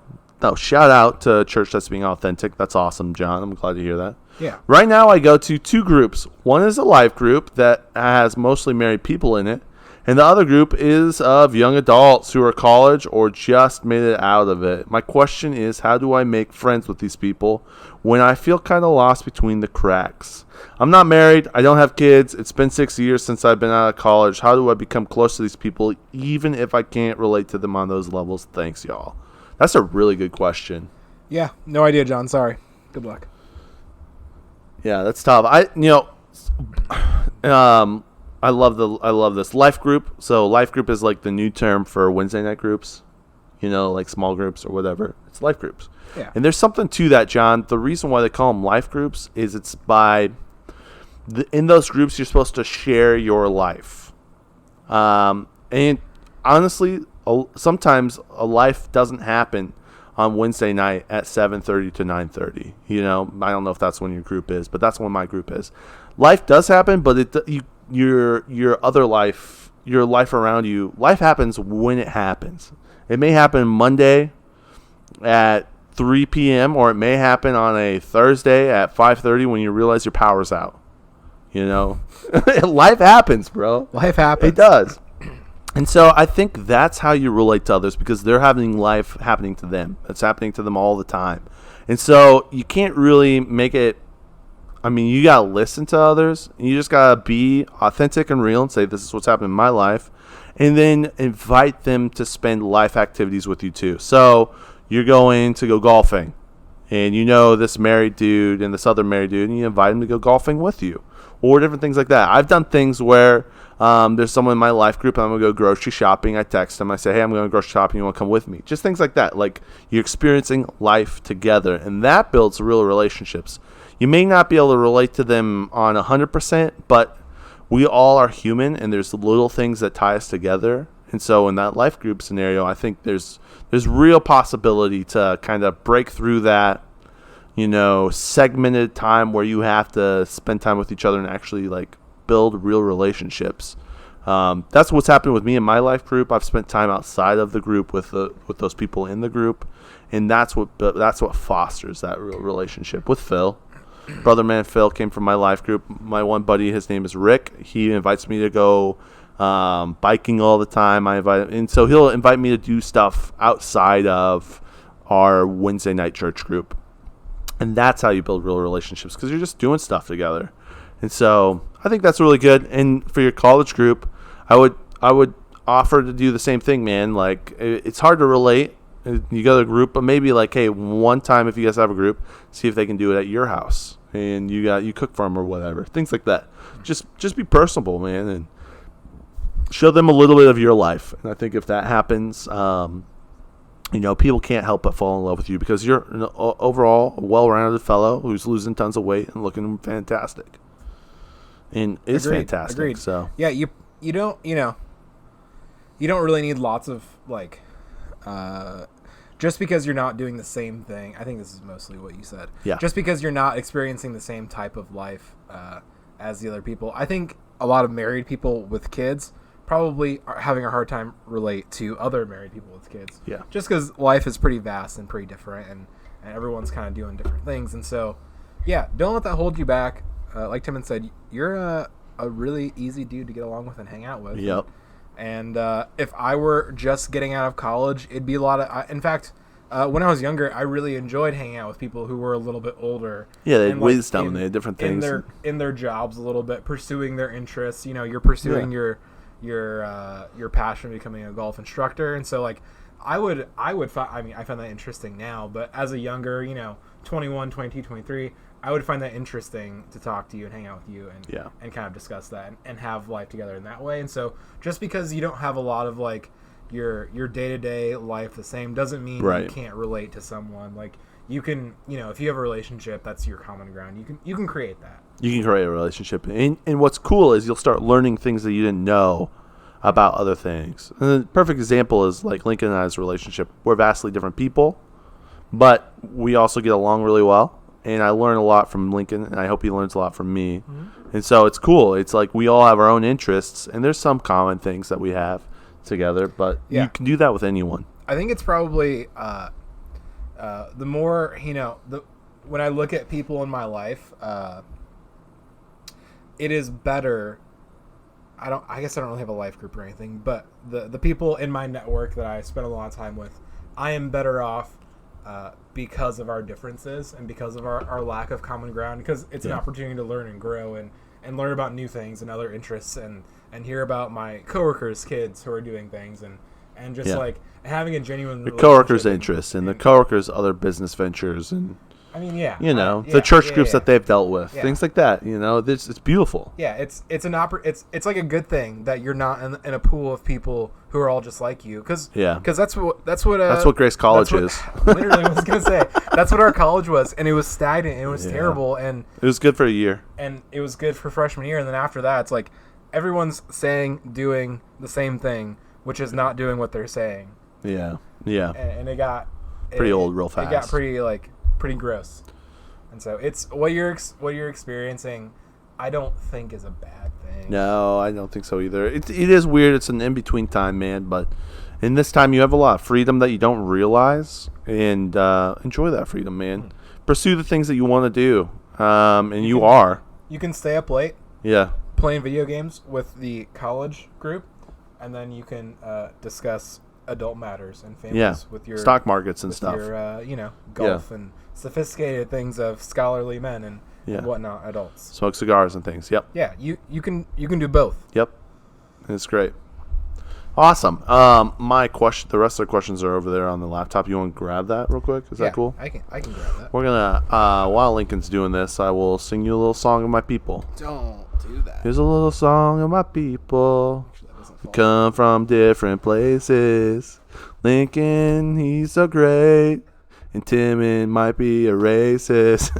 shout out to a church that's being authentic. That's awesome, John. I'm glad to hear that. Yeah. Right now, I go to 2 groups. One is a life group that has mostly married people in it, and the other group is of young adults who are college or just made it out of it. My question is, how do I make friends with these people when I feel kind of lost between the cracks? I'm not married. I don't have kids. It's been 6 years since I've been out of college. How do I become close to these people, even if I can't relate to them on those levels? Thanks, y'all. That's a really good question. Yeah. No idea, John. Sorry. Good luck. Yeah, that's tough. I love this life group. So life group is like the new term for Wednesday night groups, like small groups or whatever. It's life groups. Yeah. And there's something to that, John. The reason why they call them life groups is it's in those groups you're supposed to share your life. And honestly, sometimes a life doesn't happen on Wednesday night at 7:30 to 9:30. I don't know if that's when your group is, but that's when my group is. Life does happen, but your other life, your life around you, life happens when it happens. It may happen Monday at 3 p.m. or it may happen on a Thursday at 5:30 when you realize your power's out. Life happens, bro. Life happens. It does. And so I think that's how you relate to others, because they're having life happening to them. It's happening to them all the time. And so you can't really make it. You got to listen to others. And you just got to be authentic and real and say, this is what's happening in my life. and then invite them to spend life activities with you too. So you're going to go golfing, and you know this married dude and this other married dude, and you invite him to go golfing with you, or different things like that. I've done things where there's someone in my life group, and I'm going to go grocery shopping. I text them. I say, hey, I'm going to grocery shopping. You want to come with me? Just things like that. Like, you're experiencing life together, and that builds real relationships. You may not be able to relate to them on 100%, but we all are human, and there's little things that tie us together. And so in that life group scenario, I think there's real possibility to kind of break through that, segmented time where you have to spend time with each other and actually like build real relationships. That's what's happened with me in my life group. I've spent time outside of the group with those people in the group, and that's what fosters that real relationship. With Phil, brother man Phil came from my life group. My one buddy, his name is Rick. He invites me to go biking all the time. And so he'll invite me to do stuff outside of our Wednesday night church group, and that's how you build real relationships, because you're just doing stuff together. And so I think that's really good. And for your college group, I would offer to do the same thing, man. Like, it's hard to relate. You got a group, but maybe like, hey, one time if you guys have a group, see if they can do it at your house, and you cook for them or whatever, things like that. Just be personable, man, and show them a little bit of your life. And I think if that happens, people can't help but fall in love with you, because you're overall a well-rounded fellow who's losing tons of weight and looking fantastic. And it's fantastic. Agreed. So yeah, you don't really need lots of like just because you're not doing the same thing. I think this is mostly what you said. Yeah. Just because you're not experiencing the same type of life as the other people. I think a lot of married people with kids probably are having a hard time relate to other married people with kids. Yeah. Just because life is pretty vast and pretty different, and everyone's kind of doing different things. And so, yeah, don't let that hold you back. Like Timon said, you're a really easy dude to get along with and hang out with. Yep. And if I were just getting out of college, it'd be a lot of... in fact, when I was younger, I really enjoyed hanging out with people who were a little bit older. Yeah, they had wisdom. They had different things. In their jobs a little bit, pursuing their interests. You're pursuing your passion of becoming a golf instructor. And so, like, I find that interesting now. But as a younger, 21, 22, 23... I would find that interesting to talk to you and hang out with you and kind of discuss that and have life together in that way. And so just because you don't have a lot of like your day-to-day life the same doesn't mean you can't relate to someone. Like, you can, if you have a relationship, that's your common ground. You can create that. You can create a relationship. And what's cool is you'll start learning things that you didn't know about other things. And the perfect example is like Lincoln and I's relationship. We're vastly different people, but we also get along really well. And I learn a lot from Lincoln, and I hope he learns a lot from me. Mm-hmm. And so it's cool. It's like we all have our own interests, and there's some common things that we have together, but you can do that with anyone. I think it's probably the more, when I look at people in my life, it is better. I guess I don't really have a life group or anything, but the people in my network that I spend a lot of time with, I am better off because of our differences and because of our lack of common ground, because it's an opportunity to learn and grow and learn about new things and other interests and hear about my coworkers' kids who are doing things and just like having a genuine the coworkers' interests and the coworkers' other business ventures and I mean, the church groups that they've dealt with, things like that. It's beautiful. Yeah, it's it's like a good thing that you're not in a pool of people who are all just like you, because that's what Grace College is. Literally, I was gonna say that's what our college was, and it was stagnant, and it was terrible, and it was good for a year, and it was good for freshman year, and then after that, it's like everyone's doing the same thing, which is not doing what they're saying. Yeah, and it got pretty old real fast. It got pretty gross, and so it's what you're experiencing. I don't think is a bad thing. No, I don't think so either. It is weird. It's an in between time, man. But in this time, you have a lot of freedom that you don't realize, and enjoy that freedom, man. Pursue the things that you want to do, and you are. You can stay up late. Yeah. Playing video games with the college group, and then you can discuss adult matters and families with your stock markets and stuff. Your golf and sophisticated things of scholarly men and whatnot, adults. Smoke cigars and things. Yep. Yeah, you can do both. Yep. It's great. Awesome. The rest of the questions are over there on the laptop. You want to grab that real quick? Is that cool? I can grab that. We're gonna while Lincoln's doing this, I will sing you a little song of my people. Don't do that. Here's a little song of my people. We come from different places. Lincoln, he's so great, and Timon might be a racist.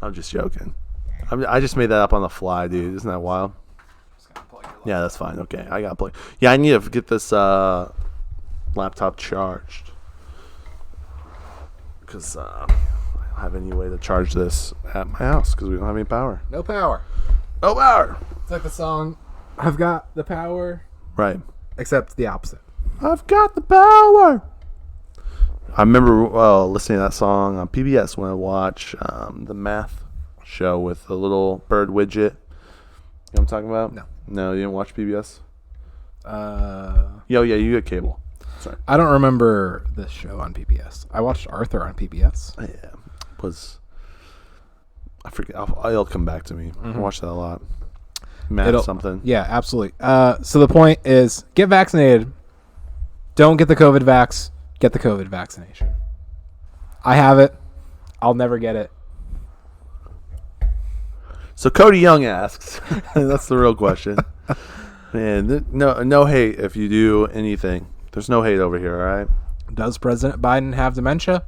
I'm just joking. I just made that up on the fly, dude. Isn't that wild? Yeah, that's fine. Okay, I gotta play. Yeah, I need to get this laptop charged because I don't have any way to charge this at my house because we don't have any power. No power. No power. It's like the song, I've got the power. Right. Except the opposite. I've got the power. I remember listening to that song on PBS when I watched the math show with the little bird widget. You know what I'm talking about? No, you didn't watch PBS? Yeah, you had cable. Sorry. I don't remember this show on PBS. I watched Arthur on PBS. Yeah, I forget. It'll come back to me. Mm-hmm. I watched that a lot. Math something. Yeah, absolutely. So the point is, get vaccinated. Don't get the COVID vax. Get the COVID vaccination. I have it. I'll never get it. So Cody Young asks, that's the real question. Man, no hate if you do anything. There's no hate over here, all right? Does President Biden have dementia?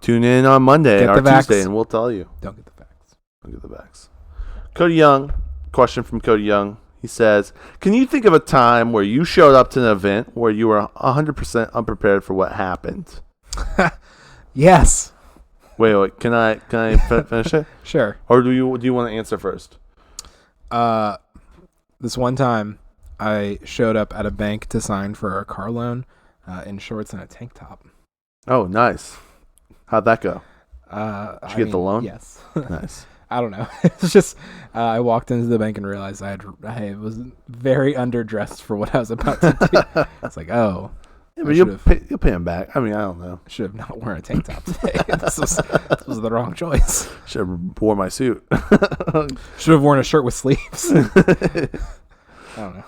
Tune in on Monday or Tuesday and we'll tell you. Don't get the vax. Don't get the vax. Cody Young, question from Cody Young. He says, can you think of a time where you showed up to an event where you were 100% unprepared for what happened? Yes. Wait. Can I finish it? Sure. Or do you want to answer first? This one time, I showed up at a bank to sign for a car loan in shorts and a tank top. Oh, nice. How'd that go? Did you get the loan? Yes. Nice. I don't know. It's just I walked into the bank and realized I was very underdressed for what I was about to do. It's like, oh. Yeah, but you'll pay him back. I mean, I don't know. Should have not worn a tank top today. This was the wrong choice. Should have worn my suit. Should have worn a shirt with sleeves. I don't know.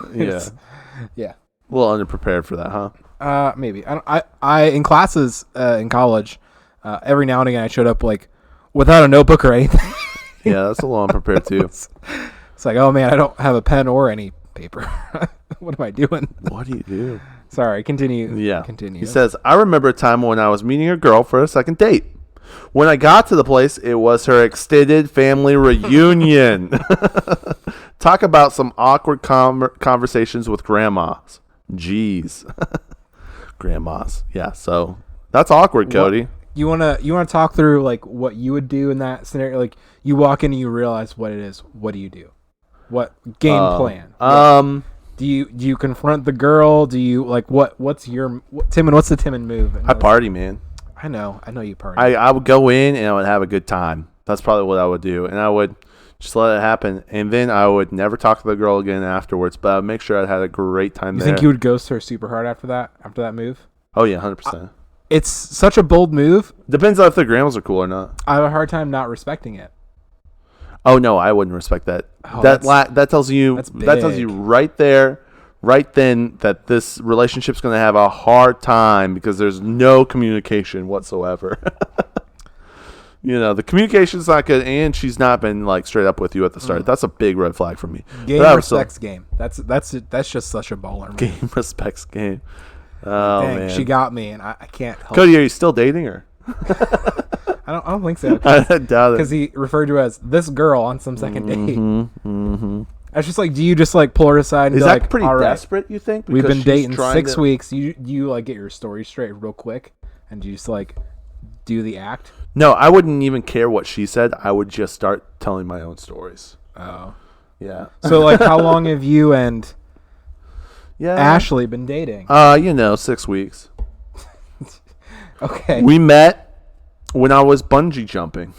Yeah. A little underprepared for that, huh? Maybe. I in classes in college, every now and again I showed up like without a notebook or anything. Yeah, that's a little unprepared too. It's like, oh man, I don't have a pen or any paper. What am I doing? What do you do? Sorry, continue. Yeah. Continue. He says, I remember a time when I was meeting a girl for a second date. When I got to the place, it was her extended family reunion. Talk about some awkward conversations with grandmas. Jeez. Grandmas. Yeah, so that's awkward, Cody. You wanna talk through like what you would do in that scenario? Like you walk in and you realize what it is. What do you do? What game plan? Do you confront the girl? Do you like what's Timon? What's the Timon move? I party, man. I know you party. I would go in and I would have a good time. That's probably what I would do, and I would just let it happen. And then I would never talk to the girl again afterwards. But I'd make sure I had a great time. You think you would ghost her super hard after that move? Oh yeah, 100%. It's such a bold move. Depends on if the grandmas are cool or not. I have a hard time not respecting it. Oh no, I wouldn't respect that. Oh, that tells you right there, right then that this relationship's going to have a hard time because there's no communication whatsoever. The communication's not good, and she's not been like straight up with you at the start. That's a big red flag for me. Game respects game. That's just such a baller. Man. Game respects game. Oh Dang, man, she got me, and I can't help. Cody, are you still dating her? I don't think so. I doubt it. Because he referred to her as this girl on some second date. Mm-hmm. I was just like, do you just like pull her aside and is be that like, pretty all right, desperate? You think we've been dating 6 weeks? You like get your story straight real quick, and you just like do the act? No, I wouldn't even care what she said. I would just start telling my own stories. Oh, yeah. So like, how long have you and Ashley been dating? 6 weeks. Okay. We met when I was bungee jumping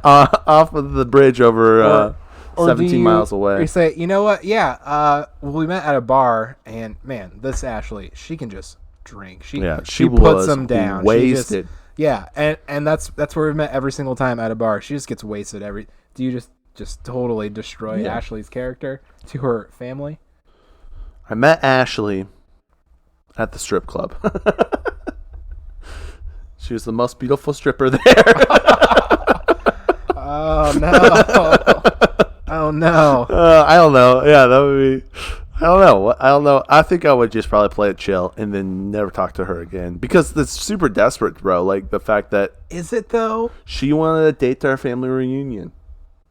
off of the bridge over 17 miles away. You say, you know what? Yeah, we met at a bar, and man, this Ashley, she can just drink. She puts them down. Wasted. And that's where we met every single time at a bar. She just gets wasted Do you just just totally destroy Ashley's character to her family? I met Ashley at the strip club. She was the most beautiful stripper there. Oh no! Oh no! I don't know. Yeah, that would be. I don't know. I think I would just probably play it chill and then never talk to her again because it's super desperate, bro. Like the fact that Is it though? she wanted to date to our family reunion.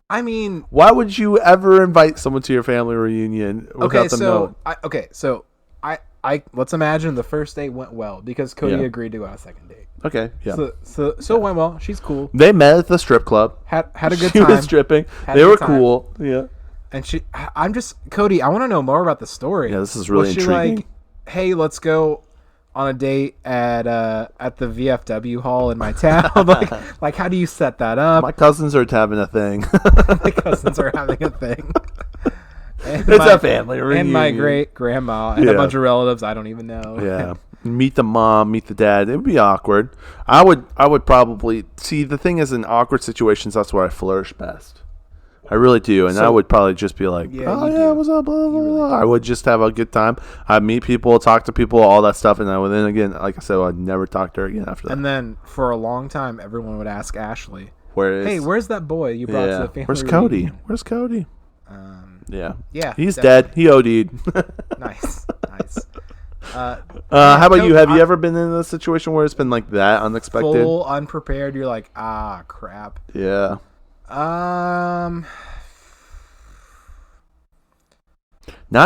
I mean, why would you ever invite someone to your family reunion without them knowing? I let's imagine the first date went well because Cody agreed to go on a second date. Okay, yeah. So it went well. She's cool. They met at the strip club. Had a good She time. was stripping. They were cool. Yeah. And I'm just Cody. I want to know more about the story. Yeah, this is really was she intriguing. Like, hey, let's go on a date at the VFW hall in my town. like, how do you set that up? My cousins are having a thing. My cousins are having a thing. It's a family reunion. And my great grandma and a bunch of relatives I don't even know. Yeah. Meet the mom, meet the dad. It would be awkward. I would probably see the thing is in awkward situations. That's where I flourish best. I really do, and I would probably just be like, what's up, blah, blah, blah. I would just have a good time. I'd meet people, talk to people, all that stuff, and then again, like I said, I'd never talk to her again after that. And then for a long time, everyone would ask Ashley, hey, where's that boy you brought to the family Where's reunion? Cody? Where's Cody? Yeah. He's dead. He OD'd. Nice. How about you? Have you ever been in a situation where it's been like that, unexpected? Full unprepared, you're like, crap. Yeah. Not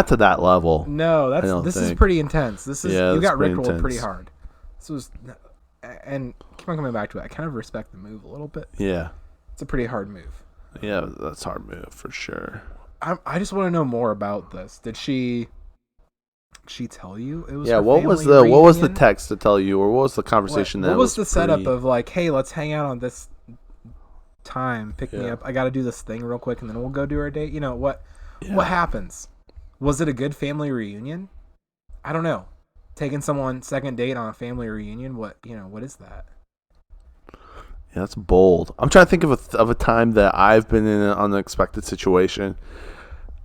to that level. No, this is pretty intense. This is you got rickrolled pretty hard. This was, and keep on coming back to it. I kind of respect the move a little bit. Yeah. It's a pretty hard move. Yeah, that's a hard move for sure. I just want to know more about this. Did she tell you it was? Yeah. her What family was the reunion? text to tell you, or what was the conversation? What was the setup of like, hey, let's hang out on this time. Pick me up. I got to do this thing real quick, and then we'll go do our date. You know what? Yeah. What happens? Was it a good family reunion? I don't know. Taking someone second date on a family reunion. What is that? Yeah, that's bold. I'm trying to think of a time that I've been in an unexpected situation.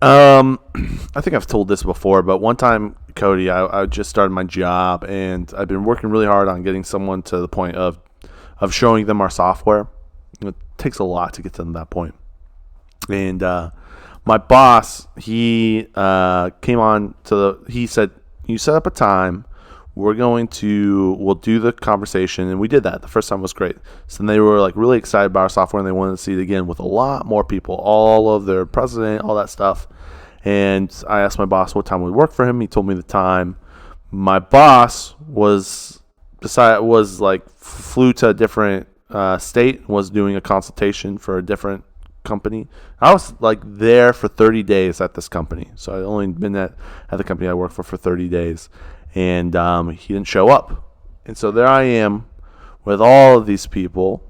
I think I've told this before, but one time, Cody, I just started my job, and I've been working really hard on getting someone to the point of showing them our software. It takes a lot to get to that point. And my boss, he came on he said, you set up a time. We'll do the conversation. And we did that. The first time was great. So then they were like really excited about our software and they wanted to see it again with a lot more people, all of their president, all that stuff. And I asked my boss what time would work for him. He told me the time. My boss flew to a different state, was doing a consultation for a different company. I was like there for 30 days at this company. So I'd only been at the company I worked for 30 days. And he didn't show up. And so there I am with all of these people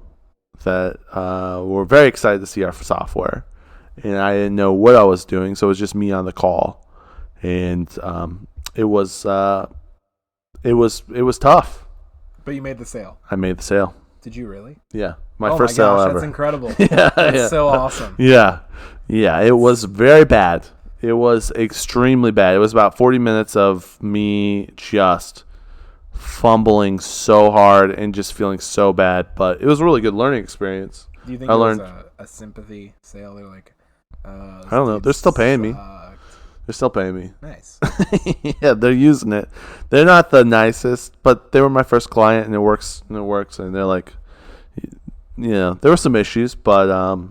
that were very excited to see our software. And I didn't know what I was doing, so it was just me on the call. And it was tough. But you made the sale. I made the sale. Did you really? Yeah. My first sale ever. That's incredible. Yeah, that's so awesome. Yeah. Yeah, it was very bad. It was extremely bad. It was about 40 minutes of me just fumbling so hard and just feeling so bad. But it was a really good learning experience. Do you think was a sympathy sale? They're like, I don't know. They're still paying me. They're still paying me. Nice. Yeah, they're using it. They're not the nicest, but they were my first client, and it works. And they're like, there were some issues, but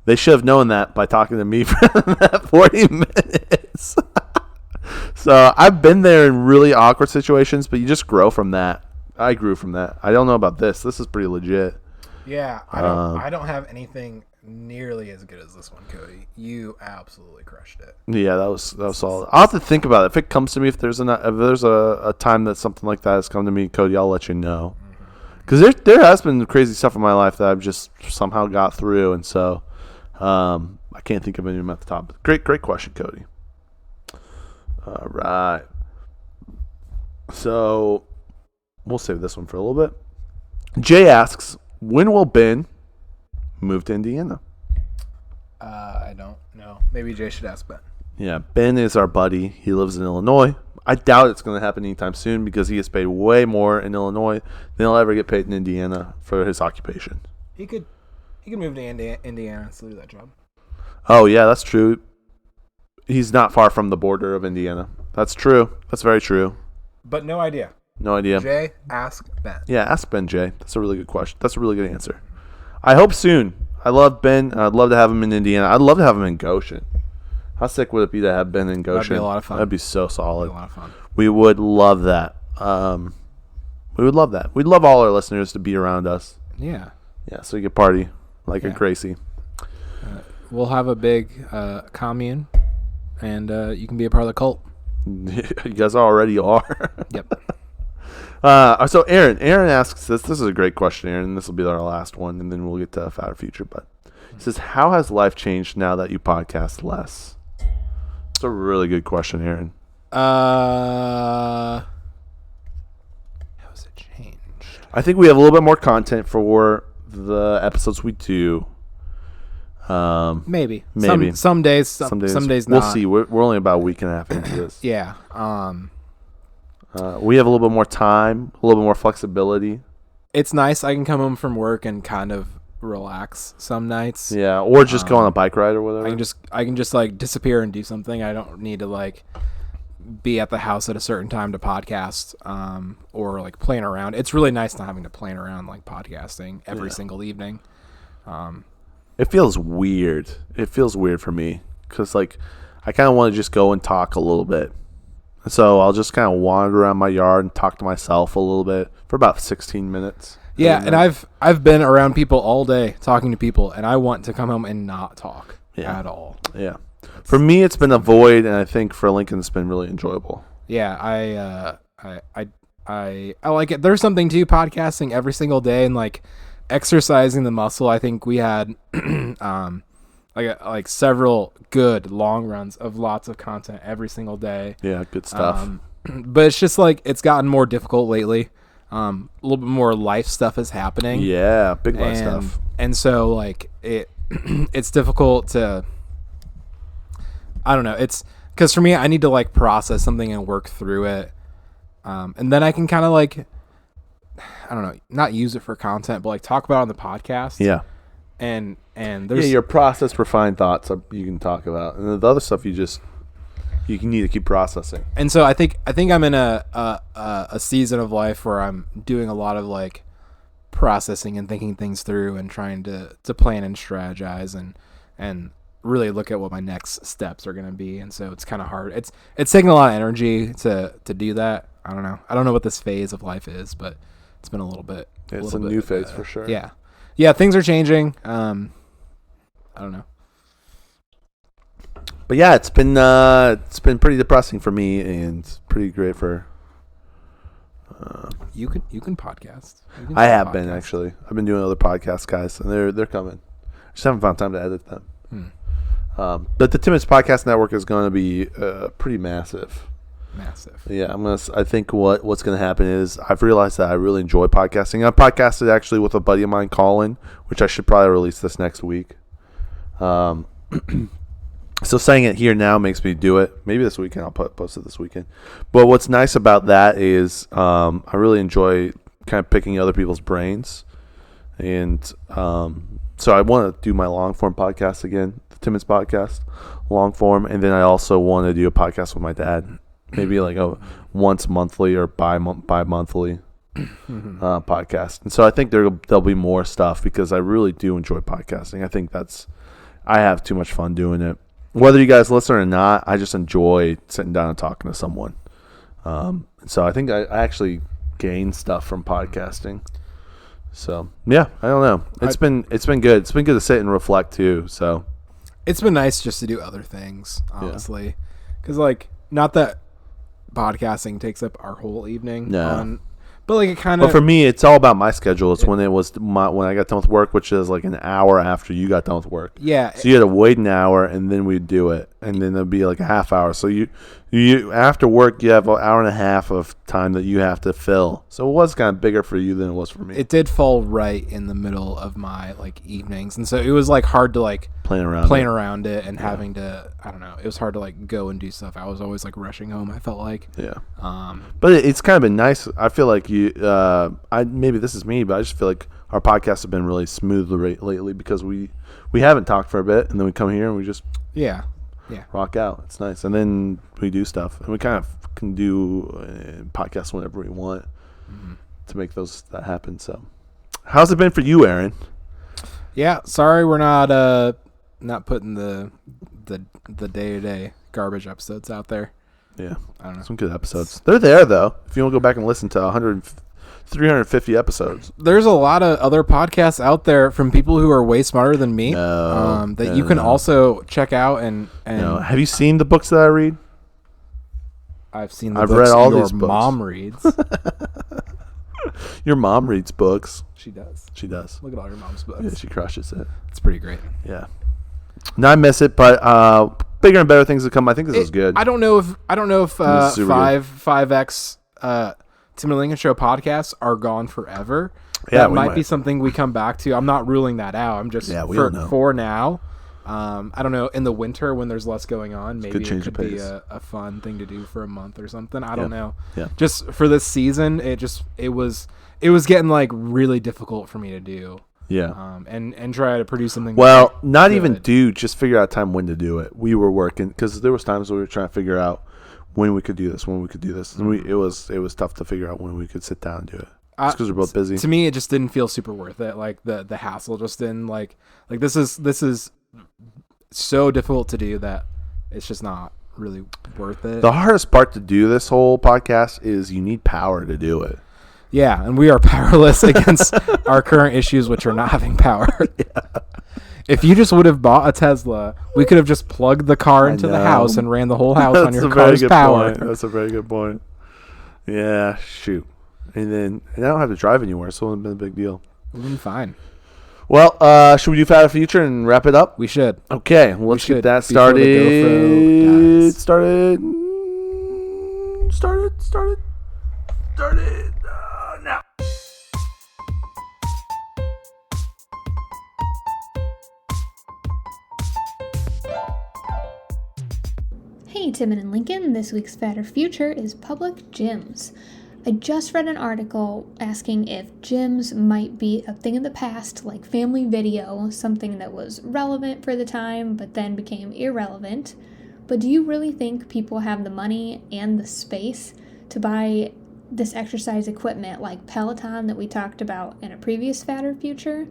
they should have known that by talking to me for that 40 minutes. So I've been there in really awkward situations, but you just grow from that. I grew from that. I don't know about this. This is pretty legit. Yeah, I don't have anything nearly as good as this one, Cody. You absolutely crushed it. Yeah, that was solid. I'll have to think about it. If it comes to me, if there's a time that something like that has come to me, Cody, I'll let you know. Because there has been crazy stuff in my life that I've just somehow got through, and so I can't think of any of them at the top. Great question, Cody. All right. So we'll save this one for a little bit. Jay asks, when will Ben move to Indiana? I don't know. Maybe Jay should ask Ben. Yeah, Ben is our buddy. He lives in Illinois. I doubt it's going to happen anytime soon because he gets paid way more in Illinois than he'll ever get paid in Indiana for his occupation. He could move to Indiana and still do that job. Oh, yeah, that's true. He's not far from the border of Indiana. That's true. That's very true. But no idea. No idea. Jay, ask Ben. Yeah, ask Ben, Jay. That's a really good question. That's a really good answer. I hope soon. I love Ben. I'd love to have him in Indiana. I'd love to have him in Goshen. How sick would it be to have Ben in Goshen? That'd be a lot of fun. That'd be so solid. That'd be a lot of fun. We would love that. We would love that. We'd love all our listeners to be around us. Yeah. Yeah, so you could party like a Gracie. We'll have a big commune, and you can be a part of the cult. You guys already are. Yep. So Aaron asks this. This is a great question, Aaron. This will be our last one, and then we'll get to Fatter Future. But he says, how has life changed now that you podcast less? It's a really good question, Aaron. How has it changed? I think we have a little bit more content for the episodes we do. Maybe. Maybe. Some days. Some days not. We'll see. We're only about a week and a half into this. Yeah. We have a little bit more time, a little bit more flexibility. It's nice. I can come home from work and kind of relax some nights. Yeah, or just go on a bike ride or whatever. I can just like disappear and do something. I don't need to like be at the house at a certain time to podcast or like playing around. It's really nice not having to plan around like podcasting every single evening. It feels weird. It feels weird for me because like I kind of want to just go and talk a little bit. So I'll just kind of wander around my yard and talk to myself a little bit for about 16 minutes. Yeah, and I've been around people all day talking to people, and I want to come home and not talk at all. Yeah. For me, it's been a void, and I think for Lincoln, it's been really enjoyable. Yeah, I like it. There's something to podcasting every single day and like exercising the muscle. I think we had like several good long runs of lots of content every single day. Yeah, good stuff. But it's just like it's gotten more difficult lately. A little bit more life stuff is happening. Yeah, big life stuff. And so like it's difficult to, I don't know. It's because for me, I need to like process something and work through it. And then I can kind of like, I don't know, not use it for content, but like talk about it on the podcast. Yeah. And there's your process refined thoughts you can talk about, and the other stuff you need to keep processing. And so I think I'm in a season of life where I'm doing a lot of like processing and thinking things through and trying to plan and strategize and really look at what my next steps are going to be. And so it's kind of hard. It's taking a lot of energy to do that. I don't know. I don't know what this phase of life is, but it's been a little bit. It's a new phase for sure. Yeah. Yeah, things are changing. I don't know. But yeah, it's been pretty depressing for me and pretty great for. You can podcast. I have been actually. I've been doing other podcasts, guys, and they're coming. Just haven't found time to edit them. But the Timon's Podcast Network is going to be pretty massive. Yeah, I think what's going to happen is I've realized that I really enjoy podcasting. I podcasted actually with a buddy of mine, Colin, which I should probably release this next week. So saying it here now makes me do it. Maybe this weekend I'll post it this weekend. But what's nice about that is I really enjoy kind of picking other people's brains, and so I want to do my long form podcast again, the Timon's Podcast, long form, and then I also want to do a podcast with my dad. Maybe like a once monthly or bi-monthly podcast. And so I think there'll be more stuff because I really do enjoy podcasting. I think I have too much fun doing it. Whether you guys listen or not, I just enjoy sitting down and talking to someone. So I think I actually gain stuff from podcasting. So yeah, I don't know. It's been good. It's been good to sit and reflect too. So it's been nice just to do other things, honestly, because like not that podcasting takes up our whole evening. No. But like it kind of. But for me, it's all about my schedule. It's when I got done with work, which is like an hour after you got done with work. Yeah. So you had to wait an hour, and then we'd do it, and then there'll be like a half hour. So you after work, you have an hour and a half of time that you have to fill. So it was kind of bigger for you than it was for me. It did fall right in the middle of my like evenings, and so it was like hard to like playing around it and having to, I don't know, it was hard to like go and do stuff. I was always like rushing home, I felt like. Yeah. But it's kind of been nice. I feel like maybe this is me, but I just feel like our podcasts have been really smooth lately because we haven't talked for a bit, and then we come here and we just rock out. It's nice. And then we do stuff, and we kind of can do podcasts whenever we want to make that happen. So how's it been for you, Aaron? Yeah, sorry we're not putting the day-to-day garbage episodes out there. Yeah, I don't know. Some good episodes. They're there though. If you want to go back and listen to 350 episodes. There's a lot of other podcasts out there from people who are way smarter than me that you can also check out. And have you seen the books that I read? I've seen the books read all your these books. Mom reads. Your mom reads books. She does. She does. Look at all your mom's books. Yeah, she crushes it. It's pretty great. Yeah. No, I miss it, but bigger and better things to come. I think this is good. I don't know if 5X Timon and Lincoln Show podcasts are gone forever. Yeah, that might be something we come back to. I'm not ruling that out. I'm just for now. I don't know. In the winter when there's less going on, maybe it could be a fun thing to do for a month or something. I don't know. Yeah. Just for this season, it was getting like really difficult for me to do. Yeah. And try to produce something. Well, not good. Even do. Just figure out time when to do it. We were working because there was times where we were trying to figure out when we could do this, and it was tough to figure out when we could sit down and do it. Just because we're both busy. To me, it just didn't feel super worth it. Like the hassle just didn't like this is so difficult to do that it's just not really worth it. The hardest part to do this whole podcast is you need power to do it. Yeah, and we are powerless against our current issues, which are not having power. Yeah. If you just would have bought a Tesla, we could have just plugged the car into the house and ran the whole house on your car's power. That's a very good point. Yeah, shoot. And then I don't have to drive anywhere, so it wouldn't have been a big deal. It would have been fine. Well, should we do Fat or Future and wrap it up? We should. Okay, let's get that started. Started now. Hey, Timon and Lincoln, this week's Fat or Future is public gyms. I just read an article asking if gyms might be a thing of the past, like family video, something that was relevant for the time but then became irrelevant. But do you really think people have the money and the space to buy this exercise equipment like Peloton that we talked about in a previous Fat or Future?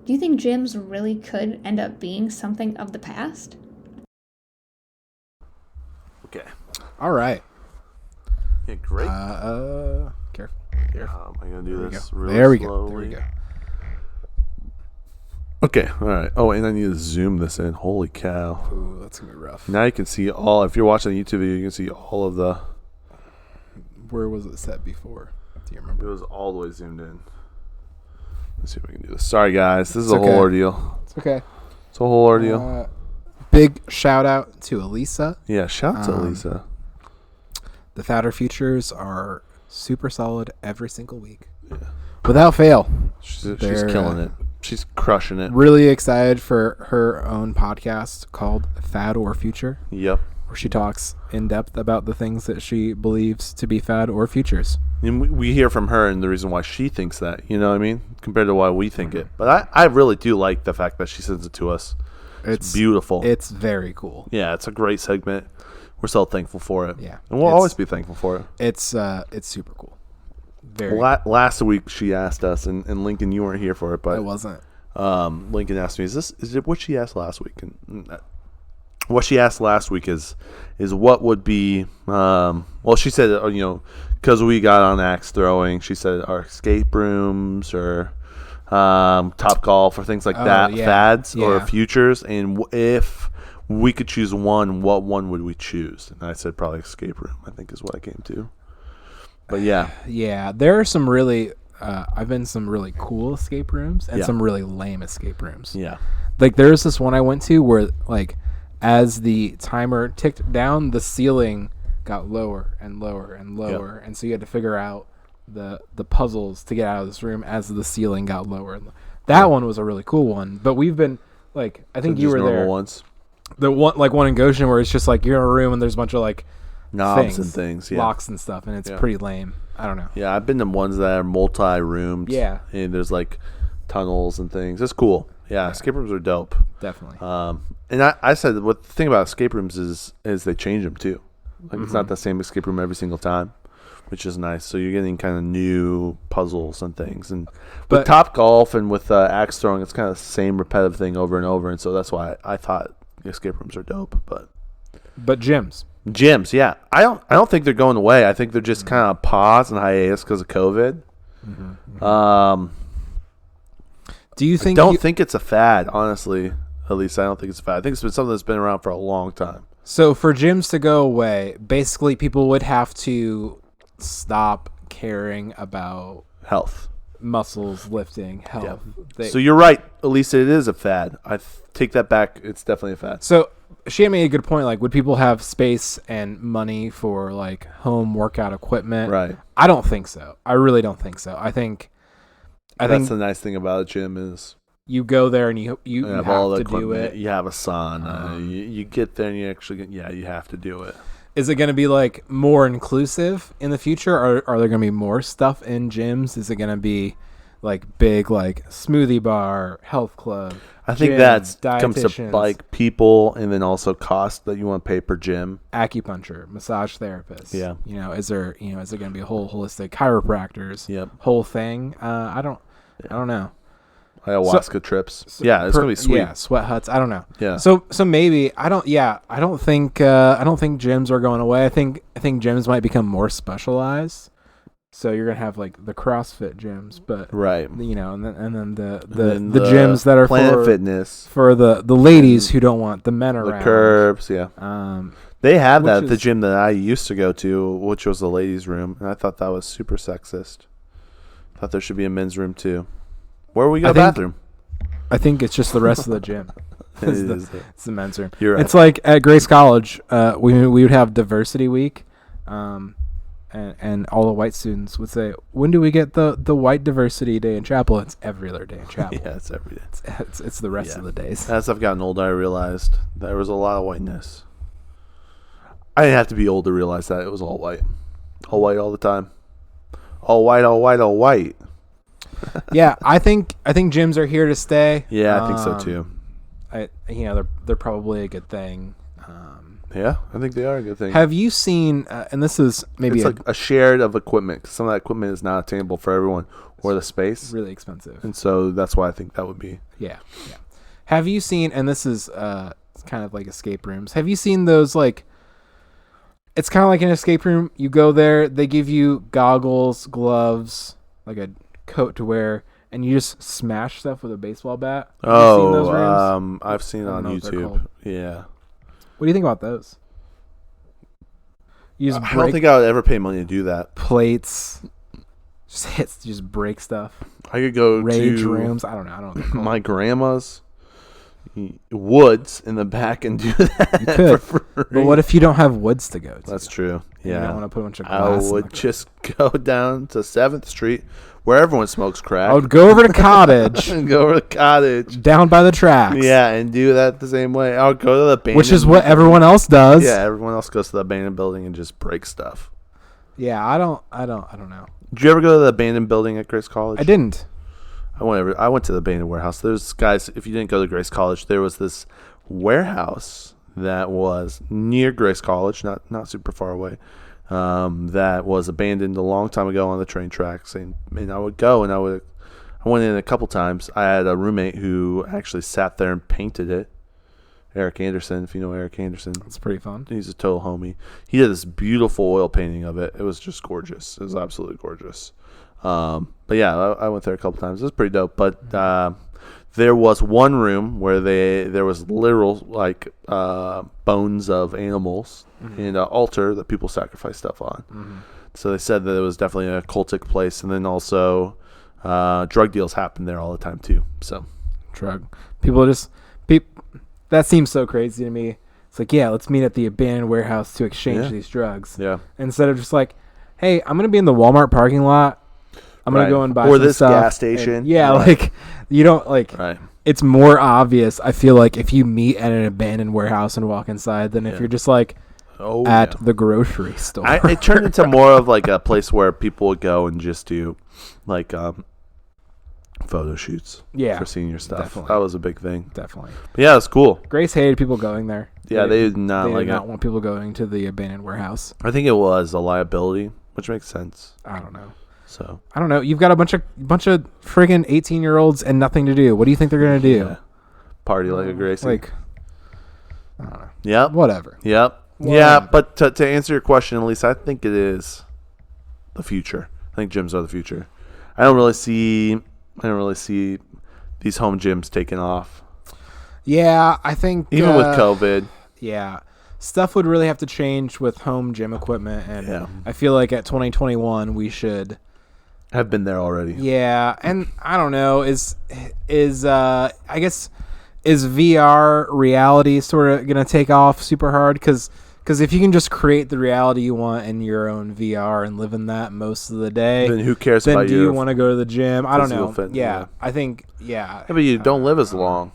Do you think gyms really could end up being something of the past? Okay. All right. Yeah, great. Careful. I'm going to do this really slowly. There we go. Okay, all right. Oh, and I need to zoom this in. Holy cow. Ooh, that's going to be rough. Now you can see all, if you're watching the YouTube video, you can see all of the... Where was it set before? Do you remember? It was all the way zoomed in. Let's see if we can do this. Sorry, guys. This is a whole ordeal. It's okay. It's a whole ordeal. Big shout out to Elisa. Yeah, shout out to Elisa. The Fatter Futures are super solid every single week. Yeah. Without fail. She's killing it. She's crushing it. Really excited for her own podcast called Fad or Future. Yep. Where she talks in depth about the things that she believes to be fad or futures. And we hear from her and the reason why she thinks that, you know what I mean? Compared to why we think it. But I really do like the fact that she sends it to us. It's beautiful. It's very cool. Yeah, it's a great segment. We're so thankful for it. Yeah. And we'll always be thankful for it. It's super cool. Very last week she asked us, and Lincoln, you weren't here for it, but I wasn't. Lincoln asked me, is it what she asked last week? And what she asked last week is what would be well, she said, because we got on axe throwing, she said our escape rooms or Top Golf or things like that, fads or futures, and if we could choose one, what one would we choose? And I said probably escape room, I think is what I came to. But yeah, there are some really I've been in some really cool escape rooms and some really lame escape rooms. Yeah, like there's this one I went to where like as the timer ticked down, the ceiling got lower and lower and lower, and so you had to figure out the puzzles to get out of this room as the ceiling got lower. That one was a really cool one. But we've been like, I think you were there. Ones. The one in Goshen where it's just like you're in a room and there's a bunch of like knobs and things, locks and stuff, and it's pretty lame. I don't know. Yeah, I've been to ones that are multi-roomed. Yeah, and there's like tunnels and things. It's cool. Yeah, escape rooms are dope. Definitely. And I said what the thing about escape rooms is they change them too. Like it's not the same escape room every single time, which is nice. So you're getting kind of new puzzles and things. And with Top Golf and with axe throwing, it's kind of the same repetitive thing over and over. And so that's why I thought escape rooms are dope. But gyms, yeah. I don't think they're going away. I think they're just kind of paused and hiatus because of COVID. Do you think? I don't think it's a fad, honestly. At least I don't think it's a fad. I think it's been something that's been around for a long time. So for gyms to go away, basically people would have to stop caring about health, muscles, lifting, health. Yeah. So you're right, Elisa. It is a fad. I take that back. It's definitely a fad. So she made a good point. Like, would people have space and money for like home workout equipment? Right. I don't think so. I really don't think so. I think that's the nice thing about a gym is you go there and you have all to the do it. You have a sauna. You get there and you actually you have to do it. Is it going to be like more inclusive in the future? Or are there going to be more stuff in gyms? Is it going to be like big like smoothie bar, health club? I think that comes to like people and then also cost that you want to pay per gym. Acupuncture, massage therapist. Yeah. Is there going to be a whole holistic chiropractors? Yep. Whole thing. I don't know. Ayahuasca trips. It's gonna be sweet. Yeah, sweat huts. I don't know. Yeah. So maybe I don't think gyms are going away. I think gyms might become more specialized. So you're gonna have like the CrossFit gyms, but right, and then the gyms that are Planet Fitness for the ladies who don't want the men around. The curbs, yeah. They have that at the gym that I used to go to, which was the ladies' room, and I thought that was super sexist. I thought there should be a men's room too. Where we go bathroom? I think it's just the rest of the gym. It's the men's room. You're right. It's like at Grace College, we would have diversity week. And all the white students would say, when do we get the white diversity day in chapel? It's every other day in chapel. Yeah, it's every day. It's the rest of the days. As I've gotten older, I realized there was a lot of whiteness. I didn't have to be old to realize that it was all white. All white all the time. All white, all white, all white. Yeah, I think gyms are here to stay. Yeah, I think so too. They're probably a good thing. Yeah, I think they are a good thing. Have you seen, and this is maybe it's like a shared of equipment, because some of that equipment is not attainable for everyone, or the space. Really expensive. And so that's why I think that would be. Yeah. Have you seen, and this is it's kind of like escape rooms, have you seen those like, it's kind of like an escape room. You go there, they give you goggles, gloves, like a coat to wear, and you just smash stuff with a baseball bat. Have you seen those rooms? I've seen it on YouTube. Yeah. What do you think about those? I don't think I would ever pay money to do that. Plates, just break stuff. I could go rage to rooms. I don't know. My grandma's woods in the back and do that. You could, but what if you don't have woods to go to? That's true. Yeah, you don't want to put a bunch of glass. I would just go down to 7th Street, where everyone smokes crack. I would go over to Cottage. Down by the tracks. Yeah, and do that the same way. I would go to the abandoned, which is what everyone else does. Yeah, everyone else goes to the abandoned building and just break stuff. Yeah, I don't know. Did you ever go to the abandoned building at Grace College? I didn't. I went to the abandoned warehouse. There's guys, if you didn't go to Grace College, there was this warehouse that was near Grace College, not super far away, that was abandoned a long time ago on the train tracks. And I would go, and I went in a couple times. I had a roommate who actually sat there and painted it. Eric Anderson, if you know Eric Anderson. That's pretty fun. He's a total homie. He did this beautiful oil painting of it. It was just gorgeous. It was absolutely gorgeous. But yeah, I went there a couple times. It was pretty dope. But there was one room where there was literal like bones of animals and an altar that people sacrifice stuff on. Mm-hmm. So they said that it was definitely a cultic place, and then also drug deals happen there all the time too. So that seems so crazy to me. It's like, yeah, let's meet at the abandoned warehouse to exchange Yeah. these drugs. Yeah. Instead of just like, hey, I'm gonna be in the Walmart parking lot. I'm gonna Right. go and buy Or some this stuff. gas station. And yeah, Right. like you don't like. Right. It's more obvious. I feel like if you meet at an abandoned warehouse and walk inside than if Yeah. you're just like Oh, at yeah. the grocery store. It turned into more of like a place where people would go and just do like photo shoots Yeah, for senior stuff. definitely. That was a big thing. Definitely. But yeah, it's cool. Grace hated people going there. Yeah, they did not They like did not it. want people going to the abandoned warehouse. I think it was a liability, which makes sense. I don't know. So I don't know. You've got a bunch of friggin' 18-year-olds and nothing to do. What do you think they're gonna do? yeah. Party like a Gracie. Like, I don't know. Yep. Whatever. Yep. Whatever. Yeah, but to answer your question, Elise, I think it is the future. I think gyms are the future. I don't really see these home gyms taking off. Yeah, I think Even with COVID. yeah, stuff would really have to change with home gym equipment, and Yeah. I feel like at 2021 we should. I've been there already. Yeah, and I don't know. I guess is VR reality sort of gonna take off super hard? Because if you can just create the reality you want in your own VR and live in that most of the day, Then who cares then about do you want to go to the gym? I don't physical know. fitness, Yeah, yeah. I think yeah. Yeah, but you don't live as long.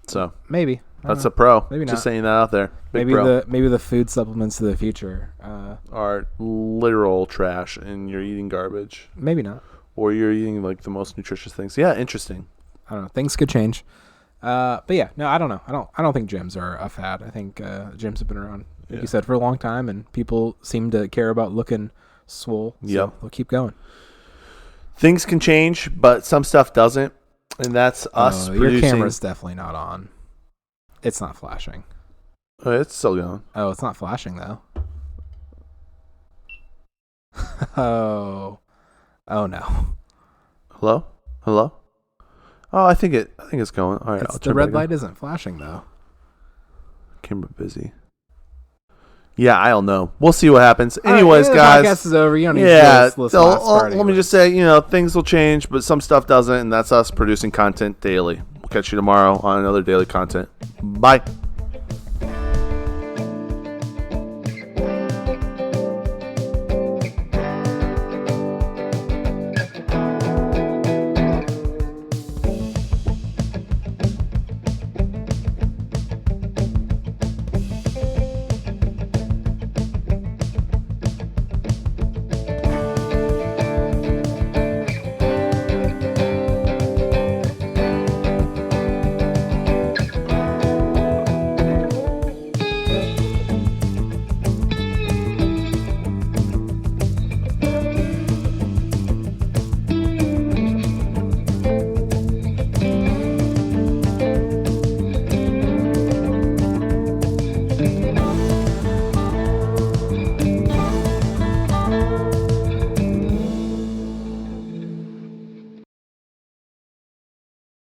So Maybe that's a pro. Maybe Just not. saying that out there. Big maybe pro. the food supplements of the future. Are literal trash and you're eating garbage. Maybe not. Or you're eating like the most nutritious things. Yeah, interesting. I don't know. Things could change. But yeah, no, I don't know. I don't think gyms are a fad. I think gyms have been around, like Yeah. you said, for a long time, and people seem to care about looking swole. So Yep. they'll keep going. Things can change, but some stuff doesn't. And that's us Your producing. camera's definitely not on. It's not flashing. Oh, it's still going. Oh, it's not flashing though. Oh no. Hello? Hello? Oh, I think it's going. All right, I'll The turn red back on. light isn't flashing though. Camera busy. Yeah, I don't know. We'll see what happens. Anyways, the guys. podcast is over. You don't need Yeah, to listen to the last part let me just say, things will change, but some stuff doesn't, and that's us producing content daily. We'll catch you tomorrow on another daily content. Bye.